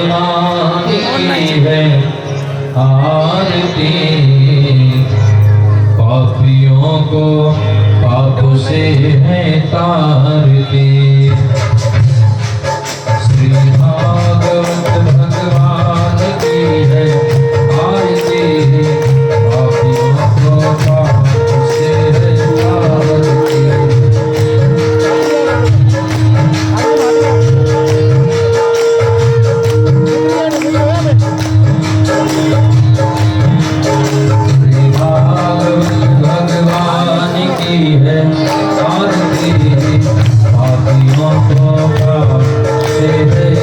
भगवान की है आरती, पापियों को पाप से है तारती। श्री भागवत भगवान की है आरती, पापियों को पाप से है तारती। भगवान की है आरती, पापियों को पाप से है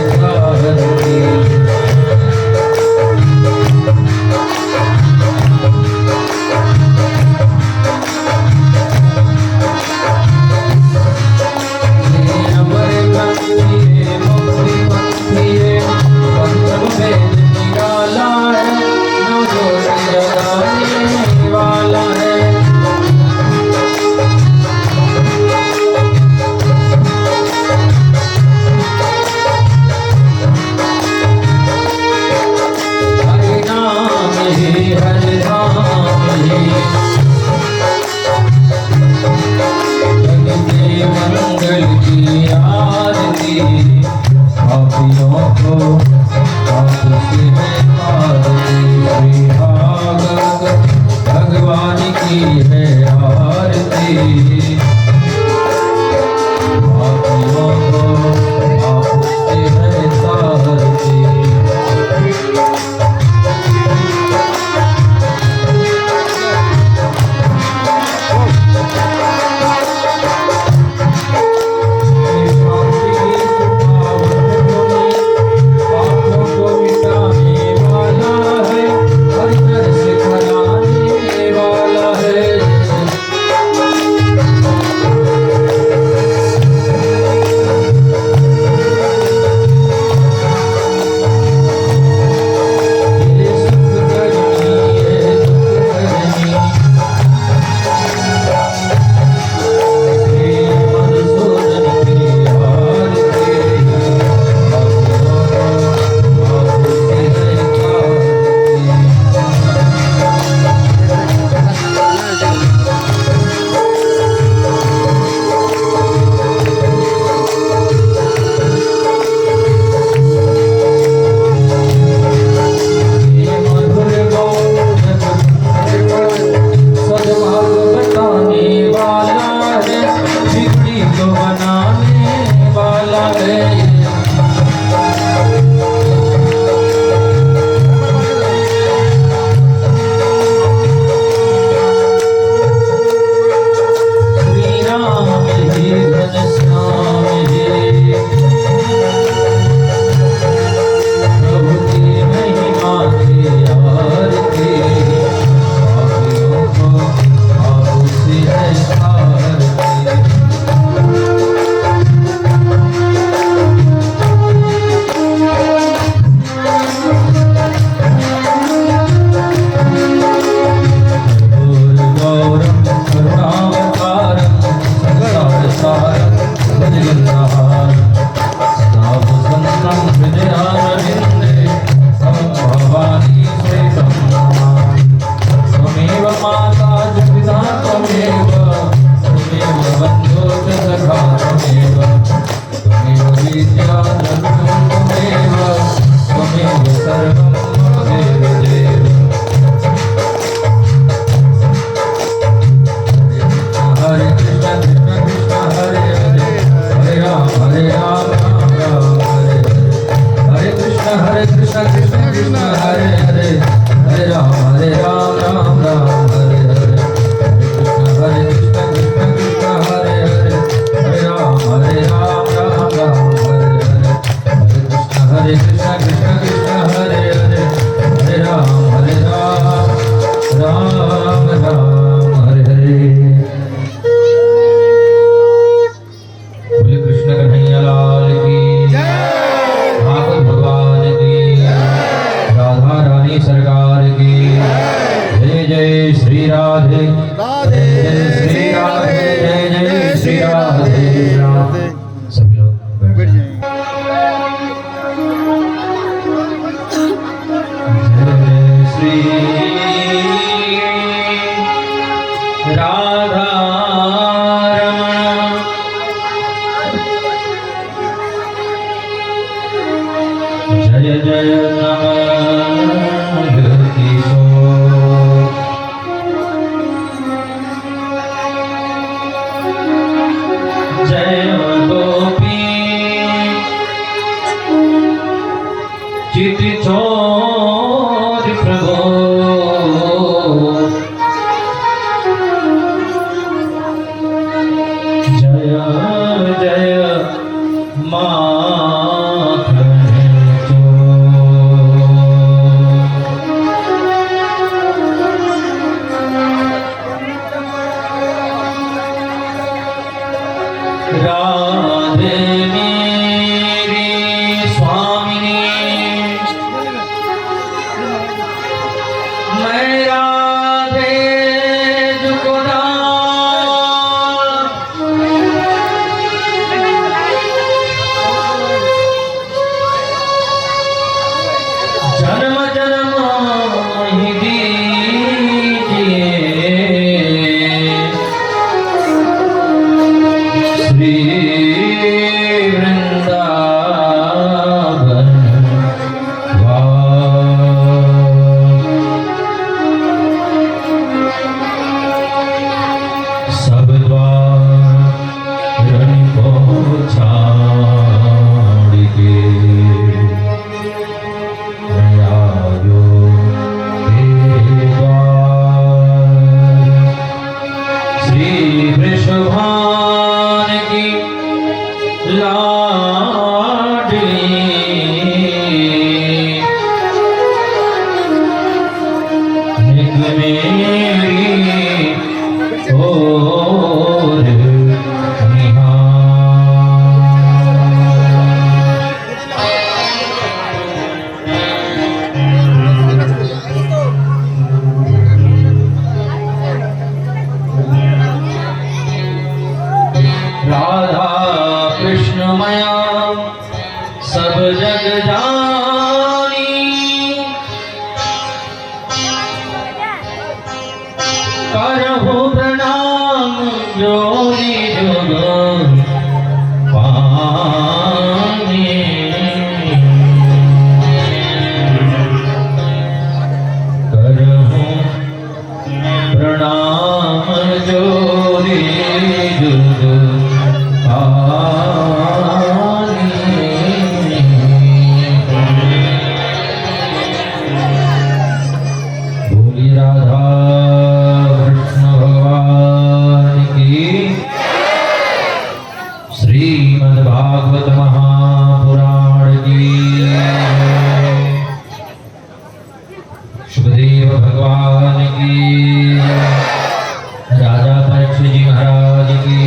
तारती। श्री राधा रमण जय जय नमः किशोर जय गोपी चित छोर प्रभो जय जय माखन चोर राधे मेरी स्वामिनी मैं राधे जुगुदा जन्म जन्म ही दीजिए श्री वृंदावन सब द्वार को छाड़ के मैं आयो तेरे द्वार श्री वृषभान की लाडली निक मेरी ओर राधा कृष्ण मया सब जग जानी करहु प्रणाम जोरी जुग पानी करहु प्रणाम जोरी जुग बोली राधा कृष्ण भगवान की श्रीमद्भागवत महापुराण की सुखदेव भगवान की राजा परीक्षित जी महाराज की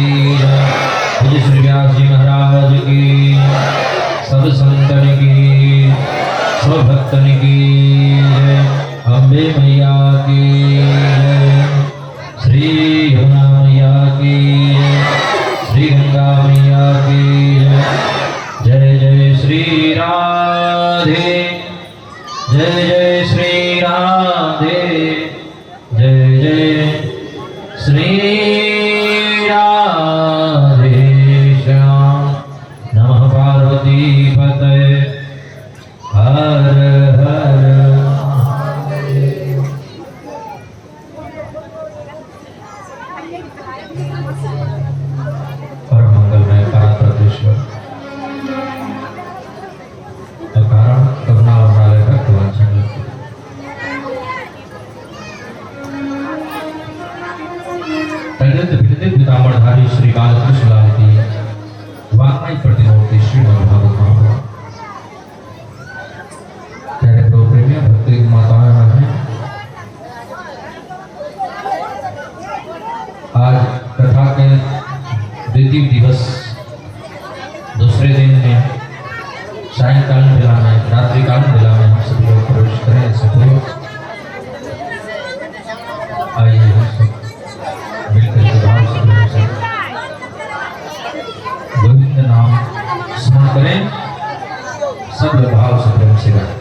विजय श्री व्यास जी महाराज की सब संतन की सब भक्तन की अम्बे मैया की श्री यमुना मैया की श्री गंगा मैया की जय जय श्री राधे जय जय श्री राधे जय जय श्री राधे श्याम नमः पार्वती पतये हर हर परम मंगलमय परात्परेश्वर अकारण करुणा वाले भक्तवत्सल तदित विदित पीताम्बरधारी श्री बालकृष्ण लाल की वाग्मय प्रतिमूर्ति श्रीमद्भागवत महापुराण प्यारे प्रभु प्रेमियों भक्ति माताएं हैं आज कथा के द्वितीय दिवस दूसरे दिन में सायंकालीन बेला में रात्रिकालीन बेला में हम सभी लोग प्रवेश करें सभी आइए मिलकर के भाव से गोविंद नाम स्मरण करें सब भाव से प्रेम से गाएं।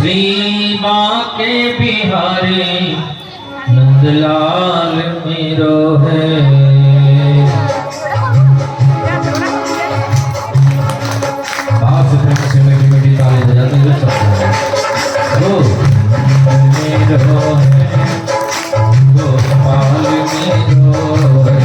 श्री बांके बिहारी नंदलाल मेरो है। आप से मेरी मेरी ताली बजाते हुए चलते हैं। ओ मेरो है, गोपाल मेरो है।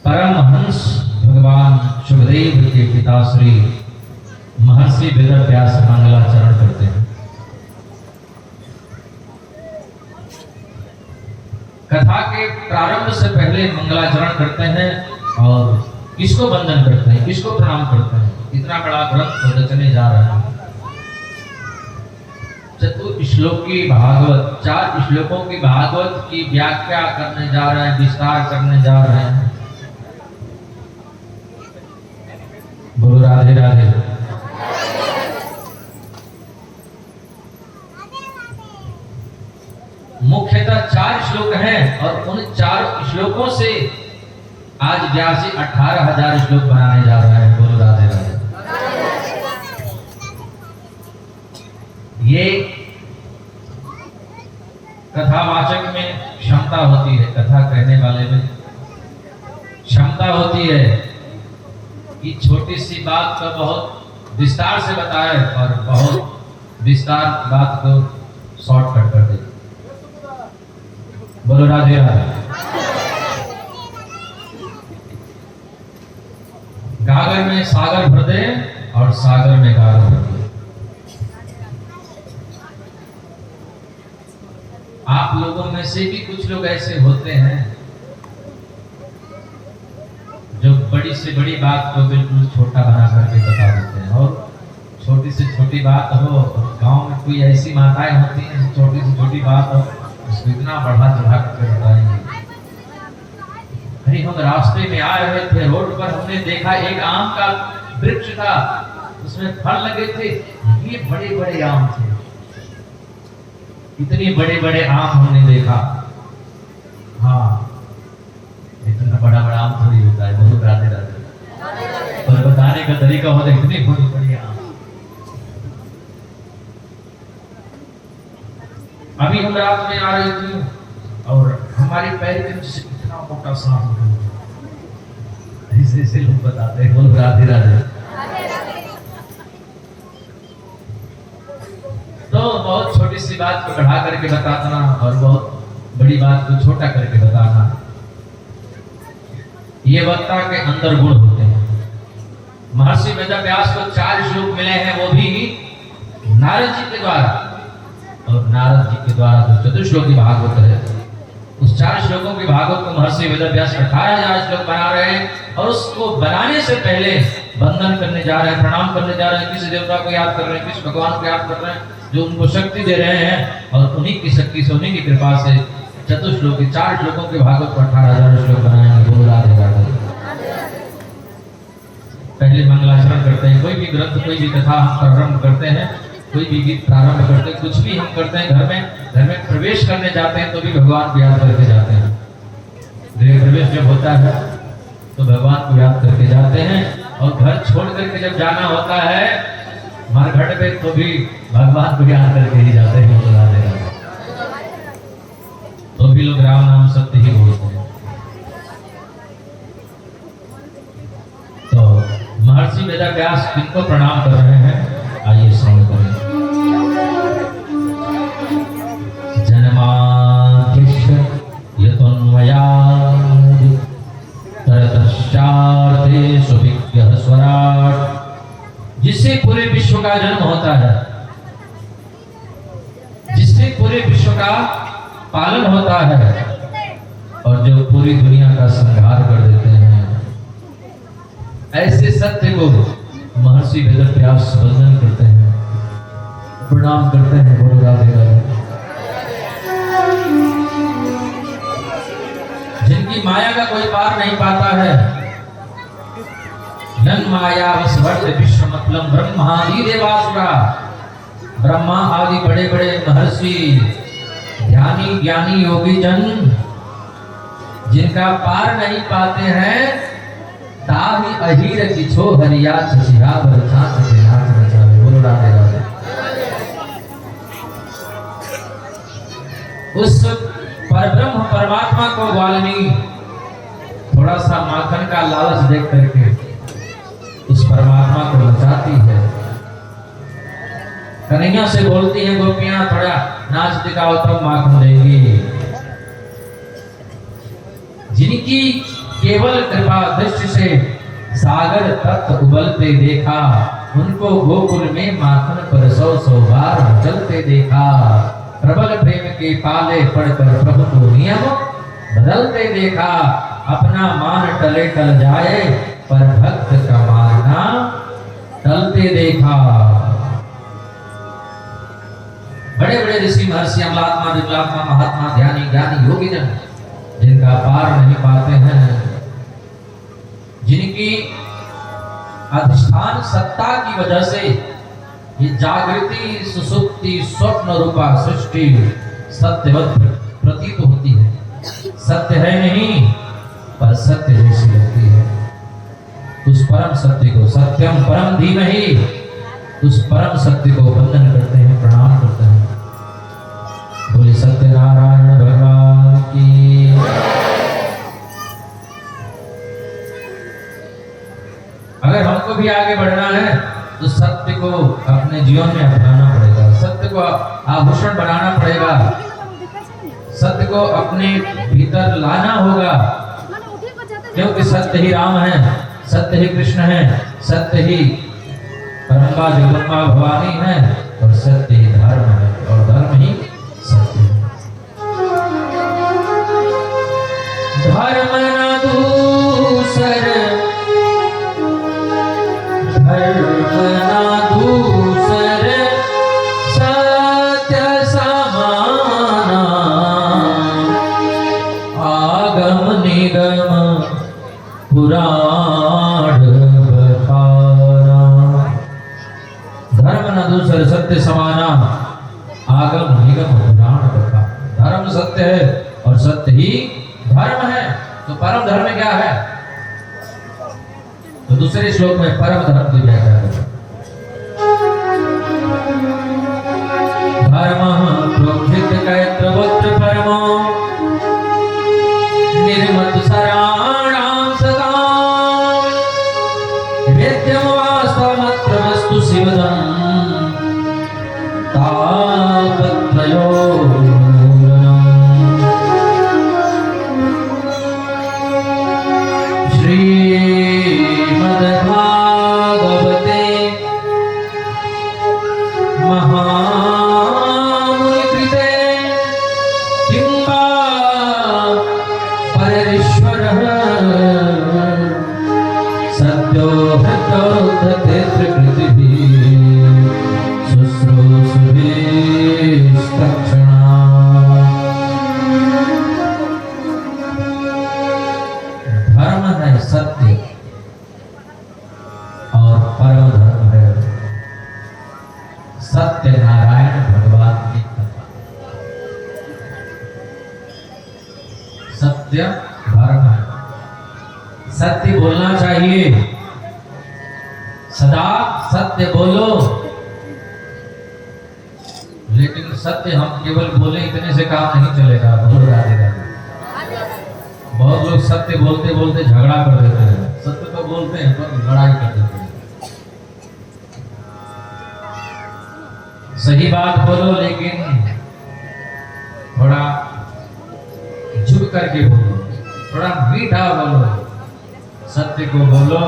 परमहंस भगवान शुभदेव के पिता श्री महर्षि वेदव्यास मंगलाचरण करते हैं। कथा के प्रारंभ से पहले मंगलाचरण करते हैं और किसको वंदन करते हैं, किसको प्रणाम करते हैं। इतना बड़ा ग्रंथ रचने जा रहा है। चतुश्लोकी भागवत, 4 श्लोकों की भागवत की व्याख्या करने जा रहे हैं, विस्तार करने जा रहे हैं। बोलो राधे राधे। मुख्यतः 4 श्लोक हैं और उन 4 श्लोकों से आज व्यास जी 18,000 श्लोक बनाने जा रहे हैं। बोलो राधे राधे। ये कथावाचक में क्षमता होती है, कथा कहने वाले में क्षमता होती है कि छोटी सी बात को बहुत विस्तार से बताए और बहुत विस्तार बात को शॉर्टकट कर दे। बोलो राधे राधे। गागर में सागर भर दे और सागर में गागर भर दे। आप लोगों में से भी कुछ लोग ऐसे होते हैं जो बड़ी से बड़ी बात को बिल्कुल छोटा बना करके बता देते हैं, और छोटी से छोटी बात हो, गांव में कोई ऐसी माताएं होती हैं छोटी से छोटी बात हो उसको इतना बढ़ा चढ़ा करके बताएंगे। अरे हम रास्ते में आ रहे थे, रोड पर हमने देखा एक आम का वृक्ष था, उसमें फल लगे थे, ये बड़े बड़े आम थे, इतने बड़े बड़े आम हमने देखा। हाँ, इतना बड़ा बड़ा आम थोड़ी होता है। बहुत राधे राधे। और बताने का तरीका होता है इतनी बड़ी बड़ी आम। अभी हम रात में आ रही थी और हमारे पैर के नीचे इतना मोटा सांप निकला, ऐसे ऐसे लोग बताते हैं। बोल राधे राधे। तो बहुत छोटी सी बात को बढ़ा करके बताना और बहुत बड़ी बात को छोटा करके बताना, ये वक्ता के अंदर गुण होते हैं। महर्षि वेदव्यास को 4 श्लोक मिले हैं, वो भी नारद जी के द्वारा, और नारद जी के द्वारा जो चतुश्लोकी भागवत है, उस 4 श्लोकों के भागवत को महर्षि वेदव्यास 18,000 श्लोक बना रहे हैं। और उसको बनाने से पहले वंदन करने जा रहे हैं, प्रणाम करने जा रहे हैं, किसी देवता को याद कर रहे हैं, किसी भगवान को याद कर रहे हैं जो उनको शक्ति दे रहे हैं, और उन्हीं की शक्ति से, उन्हीं की कृपा से चतुश्लोकी 4 श्लोकों के भागवत को 18,000 श्लोक बनाएंगे। बोलो राधे राधे। पहले मंगलाचरण करते हैं, कोई भी ग्रंथ, कोई भी कथा हम प्रारंभ करते हैं, कोई भी गीत प्रारंभ करते हैं, कुछ भी हम करते हैं, घर में प्रवेश करने जाते हैं तो भी भगवान को याद करके जाते हैं। गृह प्रवेश जब होता है तो भगवान को याद करके जाते हैं, और घर छोड़ करके जब जाना होता है मरघट पे तो भी भगवान को याद करके ही जाते हैं। बोलो राधे राधे। तो भी लोग राम नाम सत्य ही बोलते हैं। तो महर्षि वेदव्यास किनको प्रणाम कर रहे हैं, आइए श्रवण करें। जन्माद्यस्य यतोन्मयाद् तरतश्चार्थे विज्ञः स्वराट्, जिससे पूरे विश्व का जन्म होता है, जिससे पूरे विश्व का पालन होता है, और जो पूरी दुनिया का संहार कर देते हैं, ऐसे सत्य को महर्षि वेदव्यास वंदन करते हैं, प्रणाम करते हैं। बोलो राधे राधे। जिनकी माया का कोई पार नहीं पाता है, नन माया वसवर्त विश्व मतलब ब्रह्मादि देवासुरा, ब्रह्मा आदि बड़े बड़े महर्षि, ध्यानी ज्ञानी योगी जन, जिनका पार नहीं पाते हैं, ताहि अहीर किछो हरिया छछिया बरछात के नाच नचावे। बोलो राधे राधे। उस परब्रह्म परमात्मा को वाल्मीकि थोड़ा सा माखन का लालच देख करके उस परमात्मा को नचाती है। कन्हैया से बोलती है गोपियां, थोड़ा नाच दिखाओ तब माखन देगी। जिनकी केवल कृपा दृष्टि से सागर तत्व उबलते देखा, उनको गोकुल में माखन पर 100 बार चलते देखा। प्रबल प्रेम के पाले पड़कर प्रभु को नियम बदलते देखा। अपना मान टले टल जाए, पर भक्त का मानना टलते देखा। बड़े बड़े ऋषि महर्षि अमलात्मा विमलात्मा महात्मा ध्यानी ज्ञानी योगी जन, जिनका पार नहीं पाते हैं, जिनकी अधिष्ठान सत्ता की वजह से ये जागृति सुसुप्ति स्वप्न रूपा सृष्टि सत्यवत प्रतीत होती है। सत्य है नहीं पर सत्य जैसी लगती है। उस परम सत्य को सत्यम परम धीमहि, उस परम सत्य को वंदन करते हैं, प्रणाम करते हैं। बोले सत्यनारायण भगवान की। अगर हमको भी आगे बढ़ना है तो सत्य को अपने जीवन में अपनाना पड़ेगा, सत्य को आभूषण बनाना पड़ेगा, सत्य को अपने भीतर लाना होगा, क्योंकि सत्य ही राम है, सत्य ही कृष्ण है, सत्य ही परम्बा जगदम्बा भवानी है और सत्य ही धर्म है और धर्म ही सत्य है। धर्म न दूसर, धर्म न दूसर, सत्य समाना, आगम निगम पुराण बखाना। धर्म न दूसर सत्य समाना, आगम निगम पुराण बखाना। धर्म सत्य है और सत्य ही धर्म है। तो परम धर्म क्या है? तो दूसरे श्लोक में परम धर्म की व्याख्या करें। धर्म प्रोक्षित कैत्रवत्र परमो निर्मत सराणां सदा, वेद्यं वास्तवमत्र वस्तु शिवदं तापत्रयोर्मूलनम्। धर्म है सत्य और परम धर्म है सत्य नारायण भगवान की कथा। सत्य धर्म है, सत्य बोलना चाहिए, सदा सत्य बोलो। लेकिन सत्य हम केवल बोले इतने से काम नहीं चलेगा। बोलो राधे राधे। बहुत लोग सत्य बोलते बोलते झगड़ा कर देते हैं। सत्य तो बोलते हैं पर लड़ाई कर देते हैं। सही बात बोलो लेकिन थोड़ा झुक करके बोलो, थोड़ा मीठा बोलो। सत्य को बोलो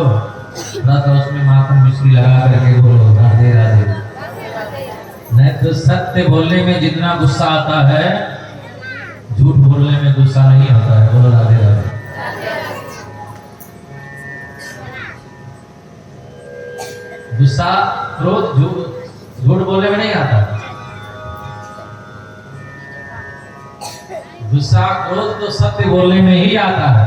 ना तो उसमें माखन मिश्री लगा करके बोलो राधे राधे। नहीं तो सत्य बोलने में जितना गुस्सा आता है झूठ बोलने में गुस्सा नहीं आता है। बोलो राधे राधे। गुस्सा क्रोध झूठ बोलने में नहीं आता। गुस्सा क्रोध तो सत्य बोलने में ही आता है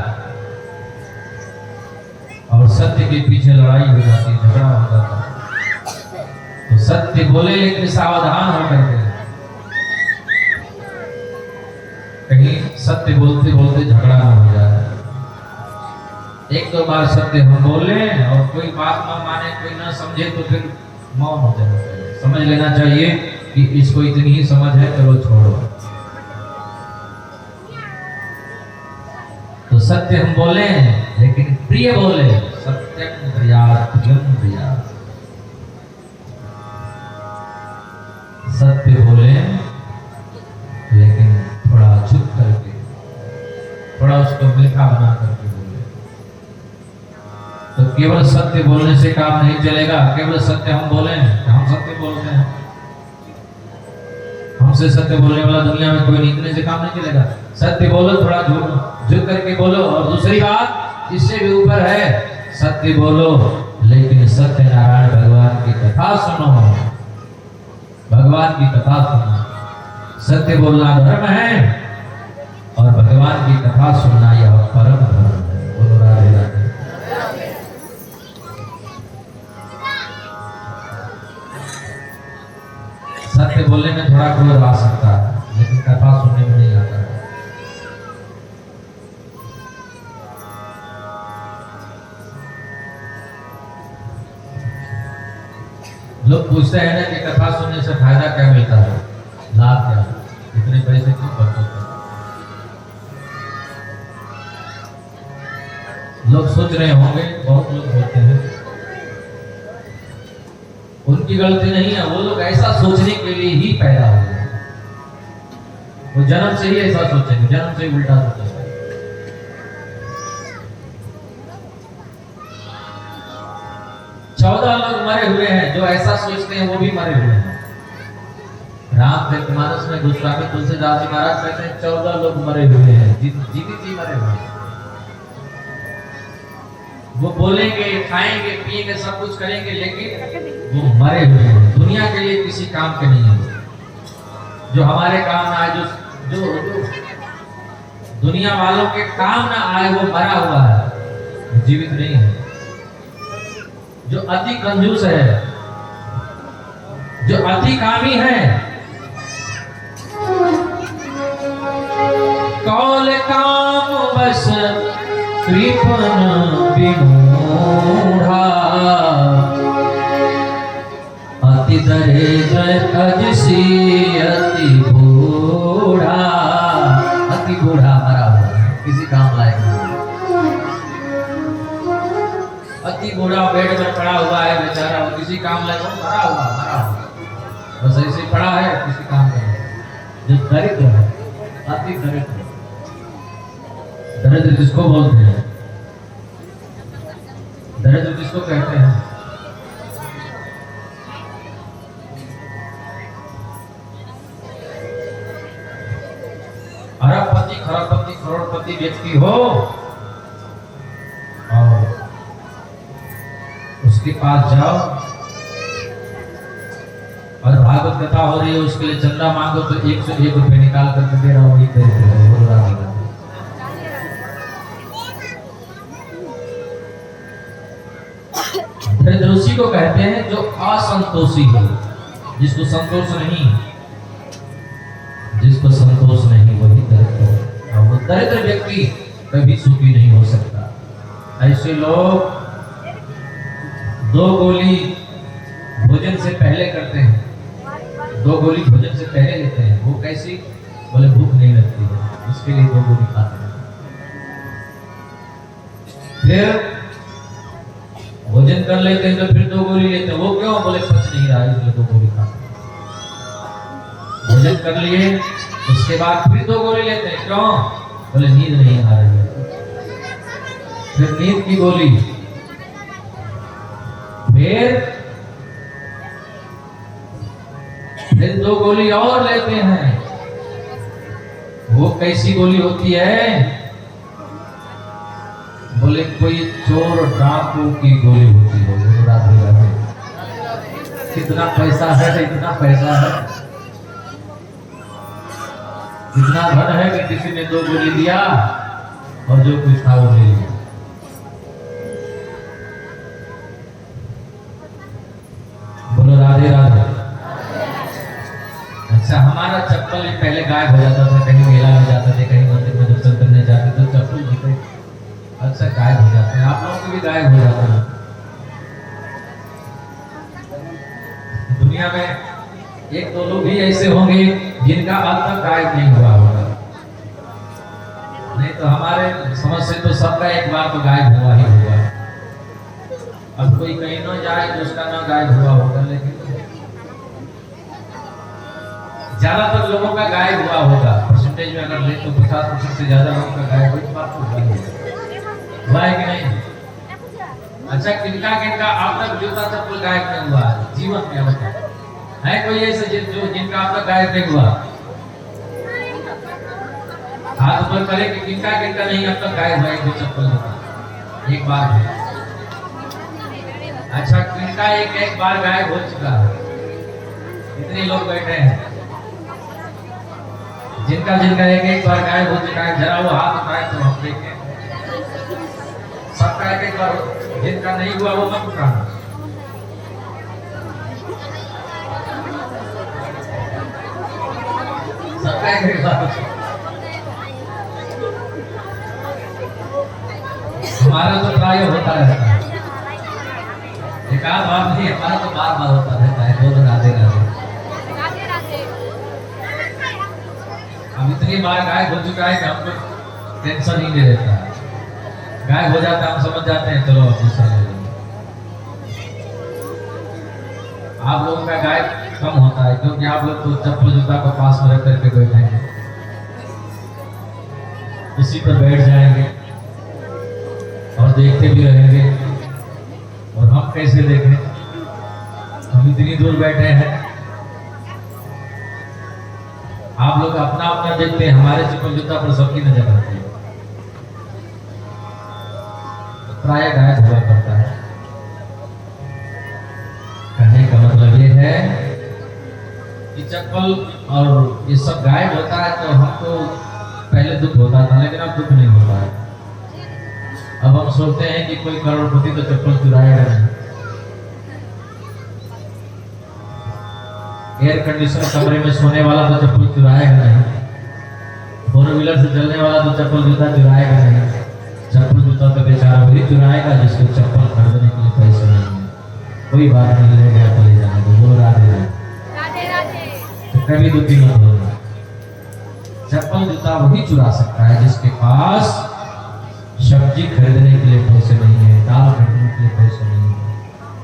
और सत्य के पीछे लड़ाई हो जाती, झगड़ा हो जाता है। तो सत्य बोले लेकिन सावधान होकर के, कहीं सत्य बोलते बोलते झगड़ा ना हो जाए। एक दो बार सत्य हम बोले और कोई बात न माने, कोई ना समझे तो फिर मौन हो जाना चाहिए। समझ लेना चाहिए कि इसको इतनी ही समझ है, चलो छोड़ो। तो सत्य हम बोले लेकिन प्रिय बोले। सत्यम प्रियात् प्रियम प्रियात्। सत्य बोले लेकिन थोड़ा झुक करके, थोड़ा उसको मीठा बना करके बोले। तो केवल सत्य बोलने से काम नहीं चलेगा। केवल सत्य हम बोले, हम सत्य बोलते हैं, हमसे सत्य बोलने वाला दुनिया में कोई नहीं, इतने से काम नहीं चलेगा। सत्य बोलो, थोड़ा झुक करके बोलो। और दूसरी बात इससे भी ऊपर है, सत्य बोलो लेकिन सत्य नारायण भगवान की कथा सुनो, भगवान की कथा सुनो। सत्य बोलना धर्म है और भगवान की कथा सुनना यह परम धर्म है। बोलो राधे राधे। बड़ा क्रोध आ सकता है, लेकिन कथा सुनने में नहीं आता है। लोग पूछते हैं ना कि कथा सुनने से फायदा क्या मिलता है, लाभ क्या, इतने पैसे क्यों खर्च होते हैं। लोग सोच रहे होंगे, बहुत लोग बोलते हैं, उनकी गलती नहीं है, वो लोग ऐसा सोचने के लिए ही पैदा हुए हैं। वो जन्म से ही ऐसा सोचेंगे, जन्म से ही उल्टा सोचेंगे। 14 लोग मरे हुए हैं, जो ऐसा सोचते हैं वो भी मरे हुए हैं। रामचरितमानस में गोस्वामी तुलसीदास जी महाराज कहते हैं 14 लोग मरे हुए हैं, जीवित जी मरे हुए हैं। वो बोलेंगे, खाएंगे, पिएंगे, सब कुछ करेंगे, लेकिन वो मरे हुए हैं। दुनिया के लिए किसी काम के नहीं है। जो हमारे काम ना आए, जो दुनिया वालों के काम ना आए, वो मरा हुआ है, जीवित नहीं है। जो अति कंजूस है, जो अति कामी है, कौल काम बस कृपण विमूढ़ा, अति दरिद्र अजसी अति बूढ़ा। अति बूढ़ा मरा हुआ है, किसी काम लायक नहीं। अति बूढ़ा बेड में पड़ा हुआ है बेचारा, वो किसी काम लायक, मरा हुआ बस ऐसे पड़ा है, किसी काम का नहीं। जो दरिद्र है, अति दरिद्र, दरिद्र किसको बोलते हैं? दरिद्र किसको कहते हैं? अरबपति, खरबपति, करोड़पति व्यक्ति हो और उसके पास जाओ और भागवत कथा हो रही है, उसके लिए चंदा मांगो तो 101 रुपए निकाल करके दे रहा हूँ, दरिद्र उसी को कहते हैं जो असंतोषी हो, जिसको संतोष नहीं, जिसको संतोष नहीं, वही दरिद्र है। और वो दरिद्र व्यक्ति कभी सुखी नहीं हो सकता। ऐसे लोग 2 गोली भोजन से पहले करते हैं, 2 गोली भोजन से पहले लेते हैं। वो कैसी? बोले भूख नहीं लगती है, इसके लिए 2 गोली खाते हैं। फिर भोजन कर लेते हैं तो फिर 2 गोली लेते हैं। वो क्यों? बोले पच नहीं रहा, इसलिए 2 गोली खाते हैं। भोजन कर लिए, उसके बाद फिर 2 गोली लेते हैं। क्यों? बोले नींद नहीं आ रही है, फिर नींद की गोली, फिर 2 गोली और लेते हैं। वो कैसी गोली होती है? बोले कोई चोर डाकू की गोली होती है। कितना पैसा है, इतना पैसा है, इतना धन है कि किसी ने 2 गोली दिया और जो कुछ था वो ले लिया। बोलो राधे राधे। अच्छा, हमारा चप्पल पहले गायब हो जाता था, कहीं मेला में जाते थे, कहीं मंदिर में दर्शन करने जाते तो चप्पल जूते अक्सर गायब हो जाते हैं। आप लोगों को भी गायब हो जाते हैं। दुनिया में 1-2 लोग ही ऐसे होंगे जिनका अब तक गायब नहीं हुआ होगा, नहीं तो हमारे समझ से तो सबका एक बार तो गायब हुआ ही हुआ। अब कोई कहीं न जाए तो उसका ना गायब हुआ होगा, लेकिन ज्यादातर लोगों का गायब हुआ होगा। परसेंटेज में अगर ले तो 50% से ज्यादा लोगों का गायब हुआ, बात तो हुआ है कि नहीं? अच्छा, किनका किनका अब तक जूता चप्पल गायब नहीं हुआ जीवन में? अब है कोई ऐसे जिनका अब तक गायब नहीं हुआ? हाथ ऊपर करे कि किनका किनका नहीं अब तक गायब हुआ जो चप्पल एक बार है। अच्छा, किनका एक बार गायब हो चुका है? इतने लोग बैठे हैं, जिनका एक बार गायब हो चुका है, जरा वो हाथ उठाए तो हम देखें। सबका एक बार, जिनका नहीं हुआ वो मत उठाना। क्या करेगा? हमारा तो प्राय होता रहता है, एक आध बार नहीं, हमारा तो बार बार होता रहता है, 2 दिन आधे राधे। अब इतनी बार गायब हो चुका है कि हमको टेंशन ही नहीं रहता है। गायब हो जाता है, हम समझ जाते हैं चलो अब दूसरा ले लेंगे। आप लोगों का गायब कम होता है क्योंकि आप लोग तो चप्पल जूता को पास में रख करके बैठेंगे, उसी पर बैठ जाएंगे और देखते भी रहेंगे। और हम कैसे देखें, हम इतनी दूर बैठे हैं, आप लोग अपना अपना देखते हैं, हमारे चप्पल जूता पर सबकी नजर आती है, प्राय गायब हुआ करता है। कहने का मतलब ये है कि चप्पल और ये सब गायब होता है तो हमको पहले दुख होता था, लेकिन अब दुख नहीं होता है। अब हम सोचते हैं कि कोई करोड़पति तो चप्पल चुराएगा नहीं, एयर कंडीशन कमरे में सोने वाला तो चप्पल चुराएगा नहीं, 4 व्हीलर से चलने वाला तो चप्पल जूता चुराएगा नहीं। चप्पल जूता तो बेचारा वही चुराएगा जिसको चप्पल खरीदने के लिए पैसे नहीं है। कोई बात नहीं, ले गया तो ले जाने दो, बोल राधे राधे। तो कभी दुखी मत होना, चप्पल जूता वही चुरा सकता है जिसके पास सब्जी खरीदने के लिए पैसे नहीं है, दाल खरीदने के लिए पैसे नहीं है,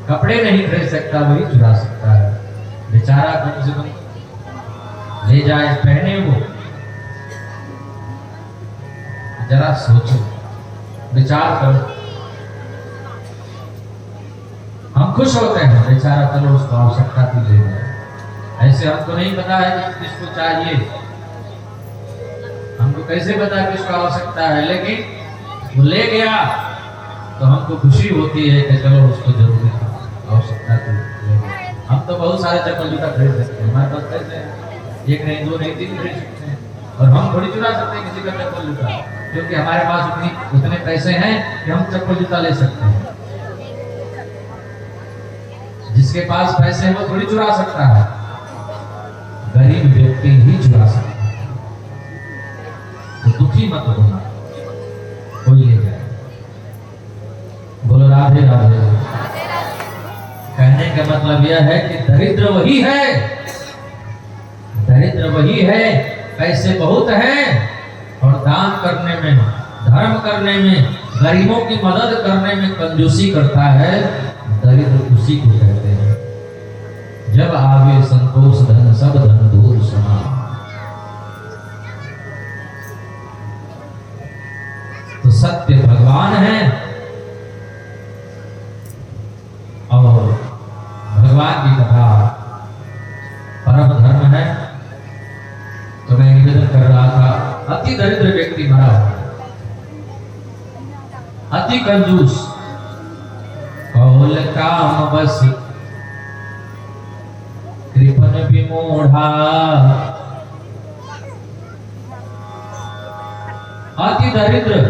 कपड़े नहीं खरीद सकता, वही चुरा सकता है। बेचारा कम से कम ले जाए पहने वो। जरा सोचो, विचार करो। हम खुश होते हैं, बेचारा चलो उसको आवश्यकता थी ले जाए। ऐसे हमको नहीं पता है कि किसको चाहिए, हमको कैसे पता किसको आवश्यकता है, लेकिन वो ले गया तो हमको खुशी होती है कि चलो उसको जरूरी था, आवश्यकता थी ले गया। हम तो बहुत सारे चप्पल जूता खरीद सकते हैं, हमारे पास पैसे हैं, 1 नहीं 2 नहीं 3 खरीद सकते हैं, और हम थोड़ी चुरा सकते हैं किसी का चप्पल जूता, क्योंकि हमारे पास उतने पैसे हैं कि हम चप्पल जूता ले सकते हैं। जिसके पास पैसे हैं वो थोड़ी चुरा सकता है, गरीब व्यक्ति ही चुरा सकता है। तो दुखी मत होना, कोई ले जाए। बोलो राधे राधे। कहने का मतलब यह है कि दरिद्र वही है, दरिद्र वही है, पैसे बहुत हैं और दान करने में, धर्म करने में, गरीबों की मदद करने में कंजूसी करता है, दरिद्र उसी को कहते हैं। जब आवे संतोष धन सब धन दूर समा। तो सत्य भगवान है और भगवान की कथा परम धर्म है। तो मैं निवेदन कर रहा था, अति दरिद्र व्यक्ति मरा हुआ, अति कंजूस, कौल काम बस कृपन विमूढ़ा, अति दरिद्र,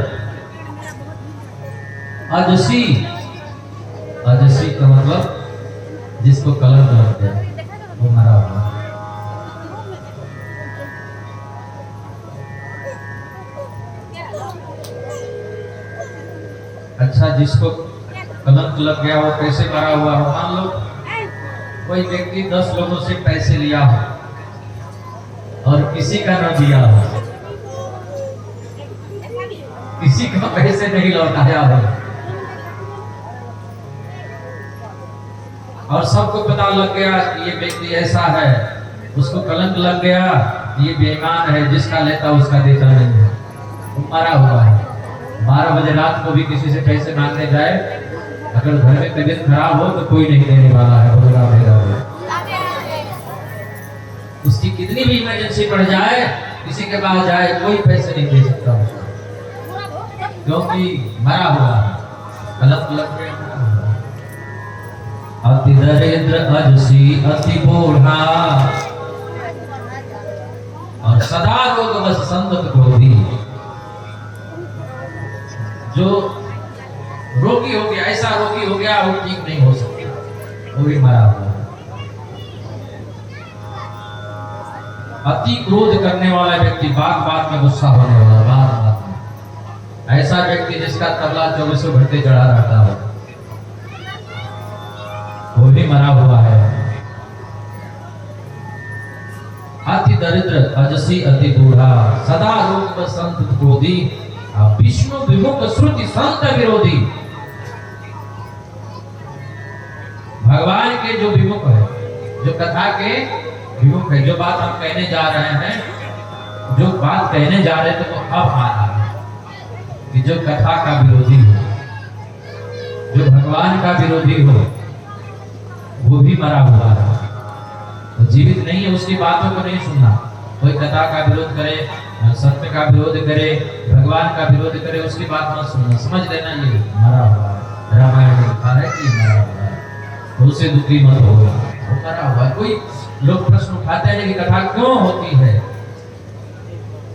अजसी, अजसी का मतलब जिसको कलंक लग गया वो मरा हुआ। अच्छा, जिसको कलंक लग गया वो कैसे मरा हुआ हो? मान लो कोई व्यक्ति 10 लोगों से पैसे लिया हो और किसी का न दिया हो, किसी का पैसे नहीं लौटाया हो, और सबको पता लग गया कि ये व्यक्ति ऐसा है, उसको कलंक लग गया, ये बेईमान है, जिसका लेता उसका देता नहीं है, वो मरा हुआ है। 12 बजे रात को भी किसी से पैसे मांगने जाए, अगर घर में तबीयत खराब हो तो कोई नहीं देने वाला है, बोलेगा मेरा है। उसकी कितनी भी इमरजेंसी पड़ जाए, किसी के पास जाए, कोई पैसे नहीं दे सकता उसको, क्योंकि मरा हुआ है, कलंक लग गया। अति दरिद्र अजसी अति बूढ़ा, और सदा रोग बस संत को भी। जो रोगी हो गया, ऐसा रोगी हो गया वो ठीक नहीं हो सकता, वो भी मरा हुआ। अति क्रोध करने वाला व्यक्ति, बात बात में गुस्सा होने वाला, बात बात में, ऐसा व्यक्ति जिसका तबला 24 घंटे चढ़ा रहता हो, वो भी मरा हुआ है। अति दरिद्र, अजसी अति बूढ़ा, सदा रोग संत क्रोधी, विष्णु विमुख श्रुति संत विरोधी। भगवान के जो विमुख है, जो कथा के विमुख है, जो बात हम कहने जा रहे हैं, जो बात कहने जा रहे थे वो अब आ रहा है कि जो कथा का विरोधी हो, जो भगवान का विरोधी हो, वो भी मरा हुआ है, वो जीवित नहीं है। उसकी बातों को नहीं सुनना। कोई कथा का विरोध करे, सत्य का विरोध करे, भगवान का विरोध करे, उसकी बात मत सुनना, समझ लेना ये मरा हुआ है। रामायण में लिखा है कि मरा हुआ है, तो उससे दुखी मत हो, वो मरा हुआ है। कोई लोग प्रश्न उठाते हैं कि कथा क्यों होती है,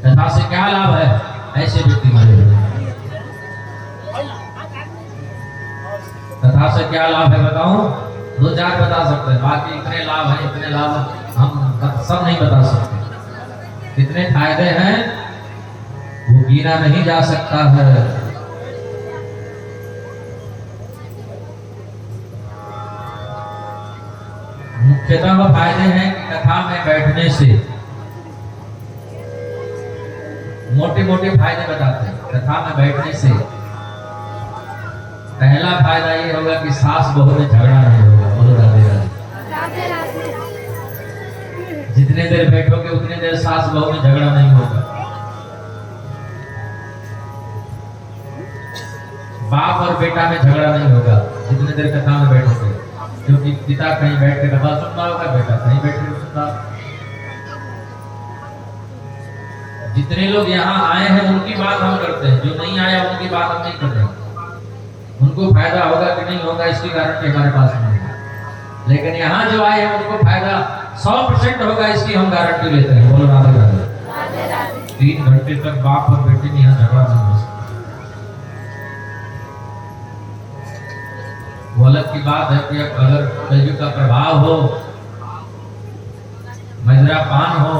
कथा से क्या लाभ है, ऐसे व्यक्ति मरे हुए हैं। कथा से क्या लाभ है बताऊं? 2-4 बता सकते हैं, बाकी इतने लाभ है, इतने लाभ है, हम सब नहीं बता सकते। कितने फायदे हैं वो गिना नहीं जा सकता है। मुख्यतः वो फायदे हैं कि कथा में बैठने से, मोटे मोटे फायदे बताते हैं कथा में बैठने से। पहला फायदा ये होगा कि सास बहू में झगड़ा नहीं होगा। बोलो राधे राधे। जितने देर बैठोगे उतने देर सास बहू में झगड़ा नहीं होगा। बाप और बेटा में झगड़ा नहीं होगा जितने देर कथा में बैठोगे, क्योंकि पिता कहीं बैठ के कथा सुनता होगा, बेटा कहीं बैठ के सुनता। जितने लोग यहाँ आए हैं उनकी बात हम करते हैं, जो नहीं आया उनकी बात हम नहीं कर रहे। उनको फायदा होगा कि नहीं होगा इसकी गारंटी हमारे पास नहीं है, लेकिन यहाँ जो आए हैं उनको फायदा 100% होगा, इसकी हम गारंटी लेते हैं। बोलो राधे राधे। 3 घंटे तक बाप और बेटे में यहाँ झगड़ा नहीं हो सकता। वो अलग की बात है कि अगर कलयुग का प्रभाव हो, मदिरा पान हो,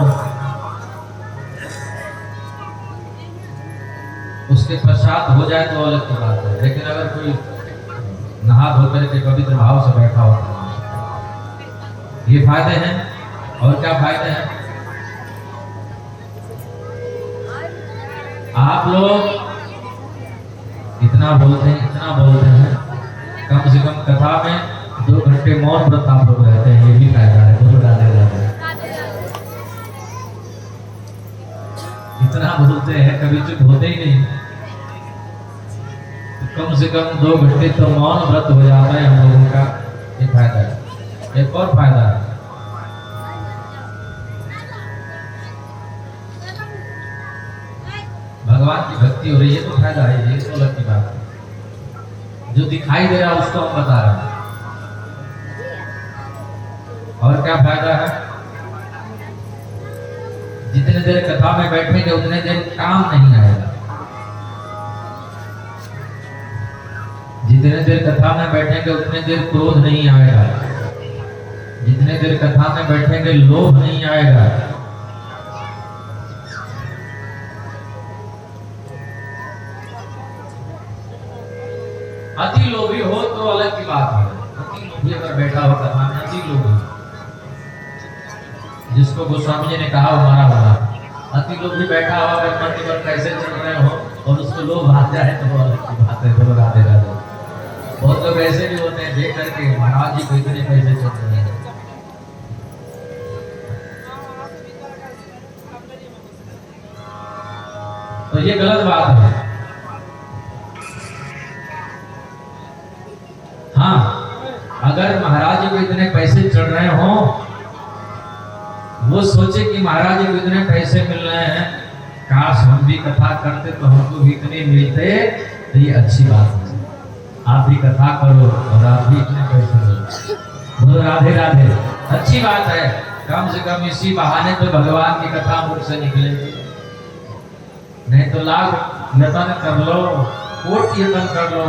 उसके पश्चात हो जाए तो अलग की बात है। लेकिन अगर कोई नहा धोकर के पवित्र भाव से बैठा होता है, ये फायदे हैं। और क्या फायदे हैं? आप लोग इतना बोलते हैं, कम से कम कथा में 2 घंटे मौन व्रत आप लोग रहते हैं, ये भी फायदा है। बोलो राधे राधे। इतना बोलते हैं, कभी चुप होते ही नहीं। कम से कम 2 घंटे तो मौन व्रत हो जाता है हम लोगों का, ये फायदा है। एक और फायदा है, भगवान की भक्ति हो रही है तो फायदा है, ये तो अलग की बात है। जो दिखाई दे रहा है उसको हम बता रहे हैं। और क्या फायदा है? जितने देर कथा में बैठेंगे उतने देर काम नहीं आएगा। जितने देर कथा में बैठेंगे उतने देर क्रोध नहीं आएगा। जितने देर कथा में बैठेंगे लोभ नहीं आएगा। अति लोभी हो तो अलग की बात है। अति लोभी अगर बैठा हो कथा में, अति लोभी, जिसको गोस्वामी जी ने कहा वो मरा हुआ। अति लोभी बैठा हुआ अगर मन के मन कैसे चल रहे हो और उसको लोभ आ जाए तो वो अलग की बात है। बोलो राधे राधे। बहुत लोग ऐसे भी होते हैं देख करके महाराज जी को इतने पैसे चल रहे हैं, तो ये गलत बात है। हाँ, अगर महाराज जी को इतने पैसे चढ़ रहे हो, वो सोचे कि महाराज जी को इतने पैसे मिल रहे हैं, काश हम भी कथा करते तो हमको भी इतने मिलते, तो ये अच्छी बात है। आप भी कथा करो और आप भी इतने पैसे लो। बोलो राधे राधे। अच्छी बात है, कम से कम इसी बहाने तो भगवान की कथा मुख से निकलेगी। नहीं तो लाख यतन कर लो, कोटि यतन कर लो,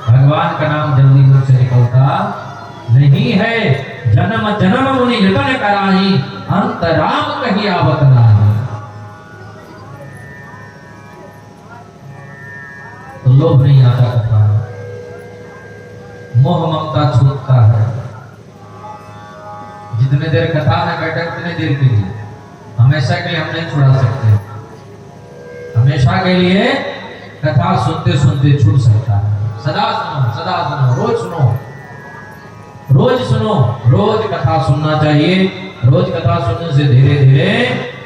भगवान का नाम जल्दी मुख से निकलता नहीं है। जन्म जन्म मुनि यतन कराही अंत राम कही आवत नाही। तो लोभ नहीं आता कथा, मोह ममता छूटता है। जितने देर कथा में बैठे उतने देर के लिए, हमेशा के लिए हम नहीं छुड़ा सकते। हमेशा के लिए कथा सुनते सुनते छूट सकता है। सदा सुनो, रोज सुनो, रोज सुनो, रोज कथा सुनना चाहिए। रोज कथा सुनने से धीरे धीरे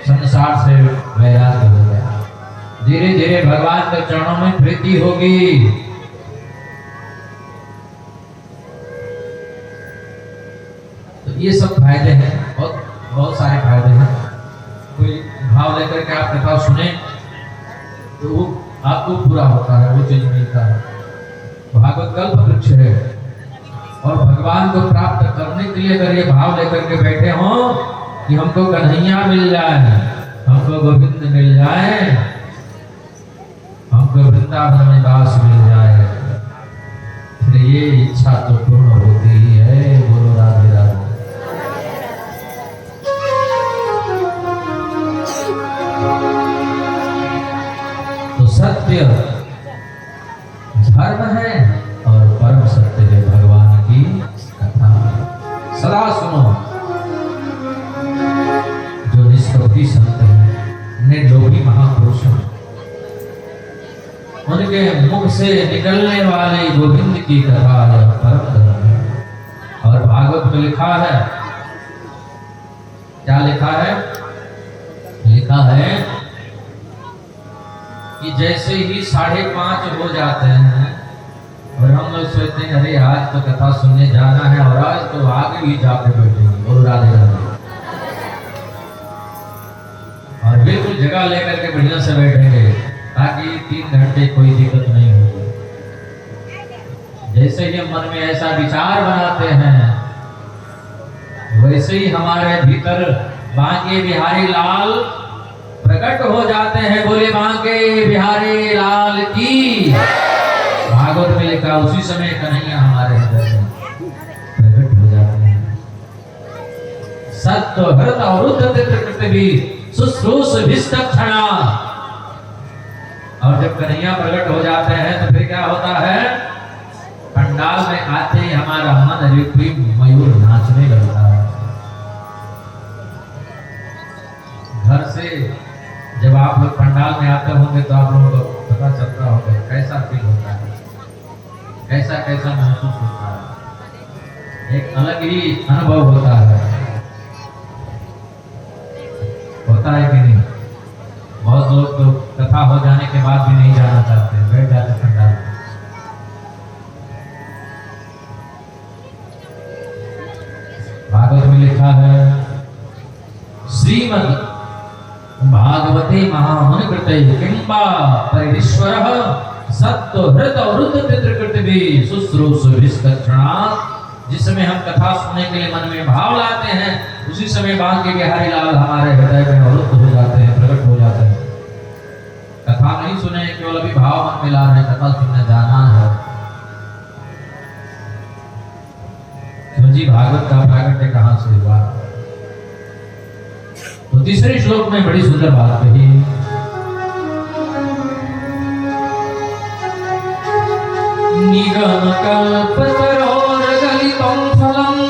संसार से वैराग्य हो गया, धीरे धीरे भगवान के चरणों में प्रीति होगी। तो ये सब फायदे हैं, बहुत सारे फायदे हैं। कोई भाव लेकर के आप कथा सुने तो वो आपको पूरा होता है, वो चीज मिलता है। भागवत कल्प वृक्ष है, और भगवान को प्राप्त करने के लिए अगर ये भाव लेकर के बैठे हो कि हमको कन्हैया मिल जाए, हमको गोविंद मिल जाए, हमको वृंदावन में दास मिल जाए, फिर ये इच्छा तो पूर्ण होती ही है। बोलो राधे राधे। तो सत्य धर्म है और परम सत्य है भगवान की कथा। सदा सुनो। जो निष्कपटी संत हैं, निर्लोभी महापुरुष हैं, उनके मुख से निकलने वाले गोविंद की कथा यह परम धर्म है। और भागवत में लिखा है, क्या लिखा है? लिखा है कि जैसे ही 5:30 हो जाते हैं और हम लोग सोचते हैं अरे आज तो कथा सुनने जाना है और आज तो आगे भी जाके बैठेंगे। बोलो राधे राधे। और बिल्कुल जगह लेकर के बढ़िया से बैठेंगे ताकि 3 घंटे कोई दिक्कत नहीं होगी। जैसे ही हम मन में ऐसा विचार बनाते हैं, वैसे ही हमारे भीतर बांके बिहारी लाल प्रकट हो जाते हैं। बोले बांके बिहारी लाल की। भागवत में लिखा उसी समय कन्हैया हमारे हृदय में प्रकट हो जाते हैं। सत्य हृत और भी शुश्रूष विस्तक्षणा। और जब कन्हैया प्रकट हो जाते हैं तो फिर क्या होता है? पंडाल में आते ही हमारा मन रूपी मयूर नाचने लगता है। घर से जब आप लोग पंडाल में आते होंगे तो आप लोगों को पता चलता होगा कैसा फील होता है, कैसा कैसा महसूस होता है। एक अलग ही अनुभव होता है कि नहीं? बहुत लोग तो कथा हो जाने के बाद भी नहीं जाना चाहते, बैठ जाते पंडाल में। भागवत में लिखा है, श्रीमद् भागवते महामुनि कृते किंबा परिश्वरः सत्व हृत और रुद्र शुश्रूष विस्तक्षणात्। जिस समय हम कथा सुनने के लिए मन में भाव लाते हैं, उसी समय बांके बिहारी लाल हमारे हृदय में अवरुद्ध हो जाते हैं, प्रकट हो जाते हैं। कथा नहीं सुने, केवल अभी भाव मन में ला रहे, कथा सुनने जाना है। क्यों जी? भागवत का प्राकट्य कहां से हुआ? तो तीसरे श्लोक में बड़ी सुंदर बात कही। निगम कल्पतरोर गलितं फलम्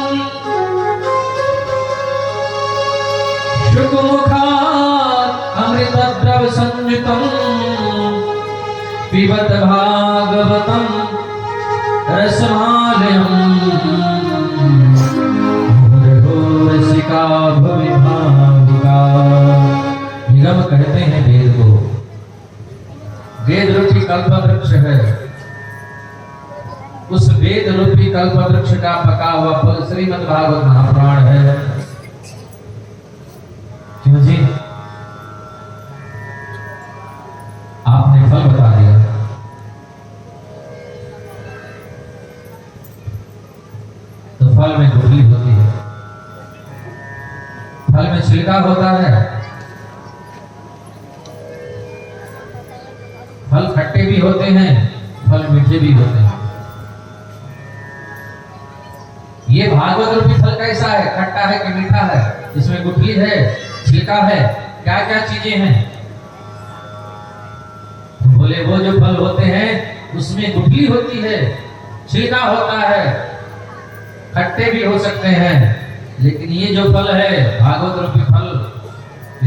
शुकमुखात् अमृतद्रव संयुतं पिबत भागवतं रसमालयम् मुहुर्मुहुः रसिका भविभावुका। निगम कहते हैं वेद को। वेद रूपी कल्प वृक्ष है। उस वेद रूपी कल्प वृक्ष का पका हुआ फल श्रीमद् भागवत महापुराण है। क्यों जी? आपने फल बता दिया। तो फल में गुठली होती है, फल में छिलका होता है। फल खट्टे भी होते हैं, फल मीठे भी होते हैं। ये भागवत रूपी फल कैसा है, खट्टा है कि मीठा है, इसमें गुठली है, छिलका है, क्या क्या चीजें हैं? बोले वो जो फल होते हैं उसमें गुठली होती है, छिलका होता है, खट्टे भी हो सकते हैं, लेकिन ये जो फल है भागवत रूपी फल,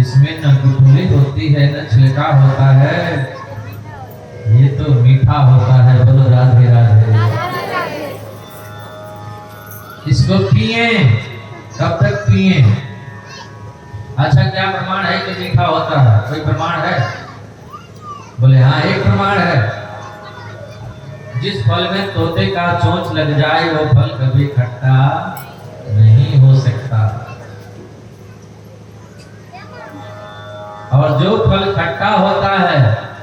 इसमें न गुठली होती है न छिलका होता है, ये तो मीठा होता है। बोलो राधे राधे। इसको पिए, कब तक पिए? अच्छा, क्या प्रमाण है कि मीठा होता है? कोई प्रमाण है? बोले हाँ, एक प्रमाण है। जिस फल में तोते का चोंच लग जाए वो फल कभी खट्टा नहीं हो सकता, और जो फल खट्टा होता है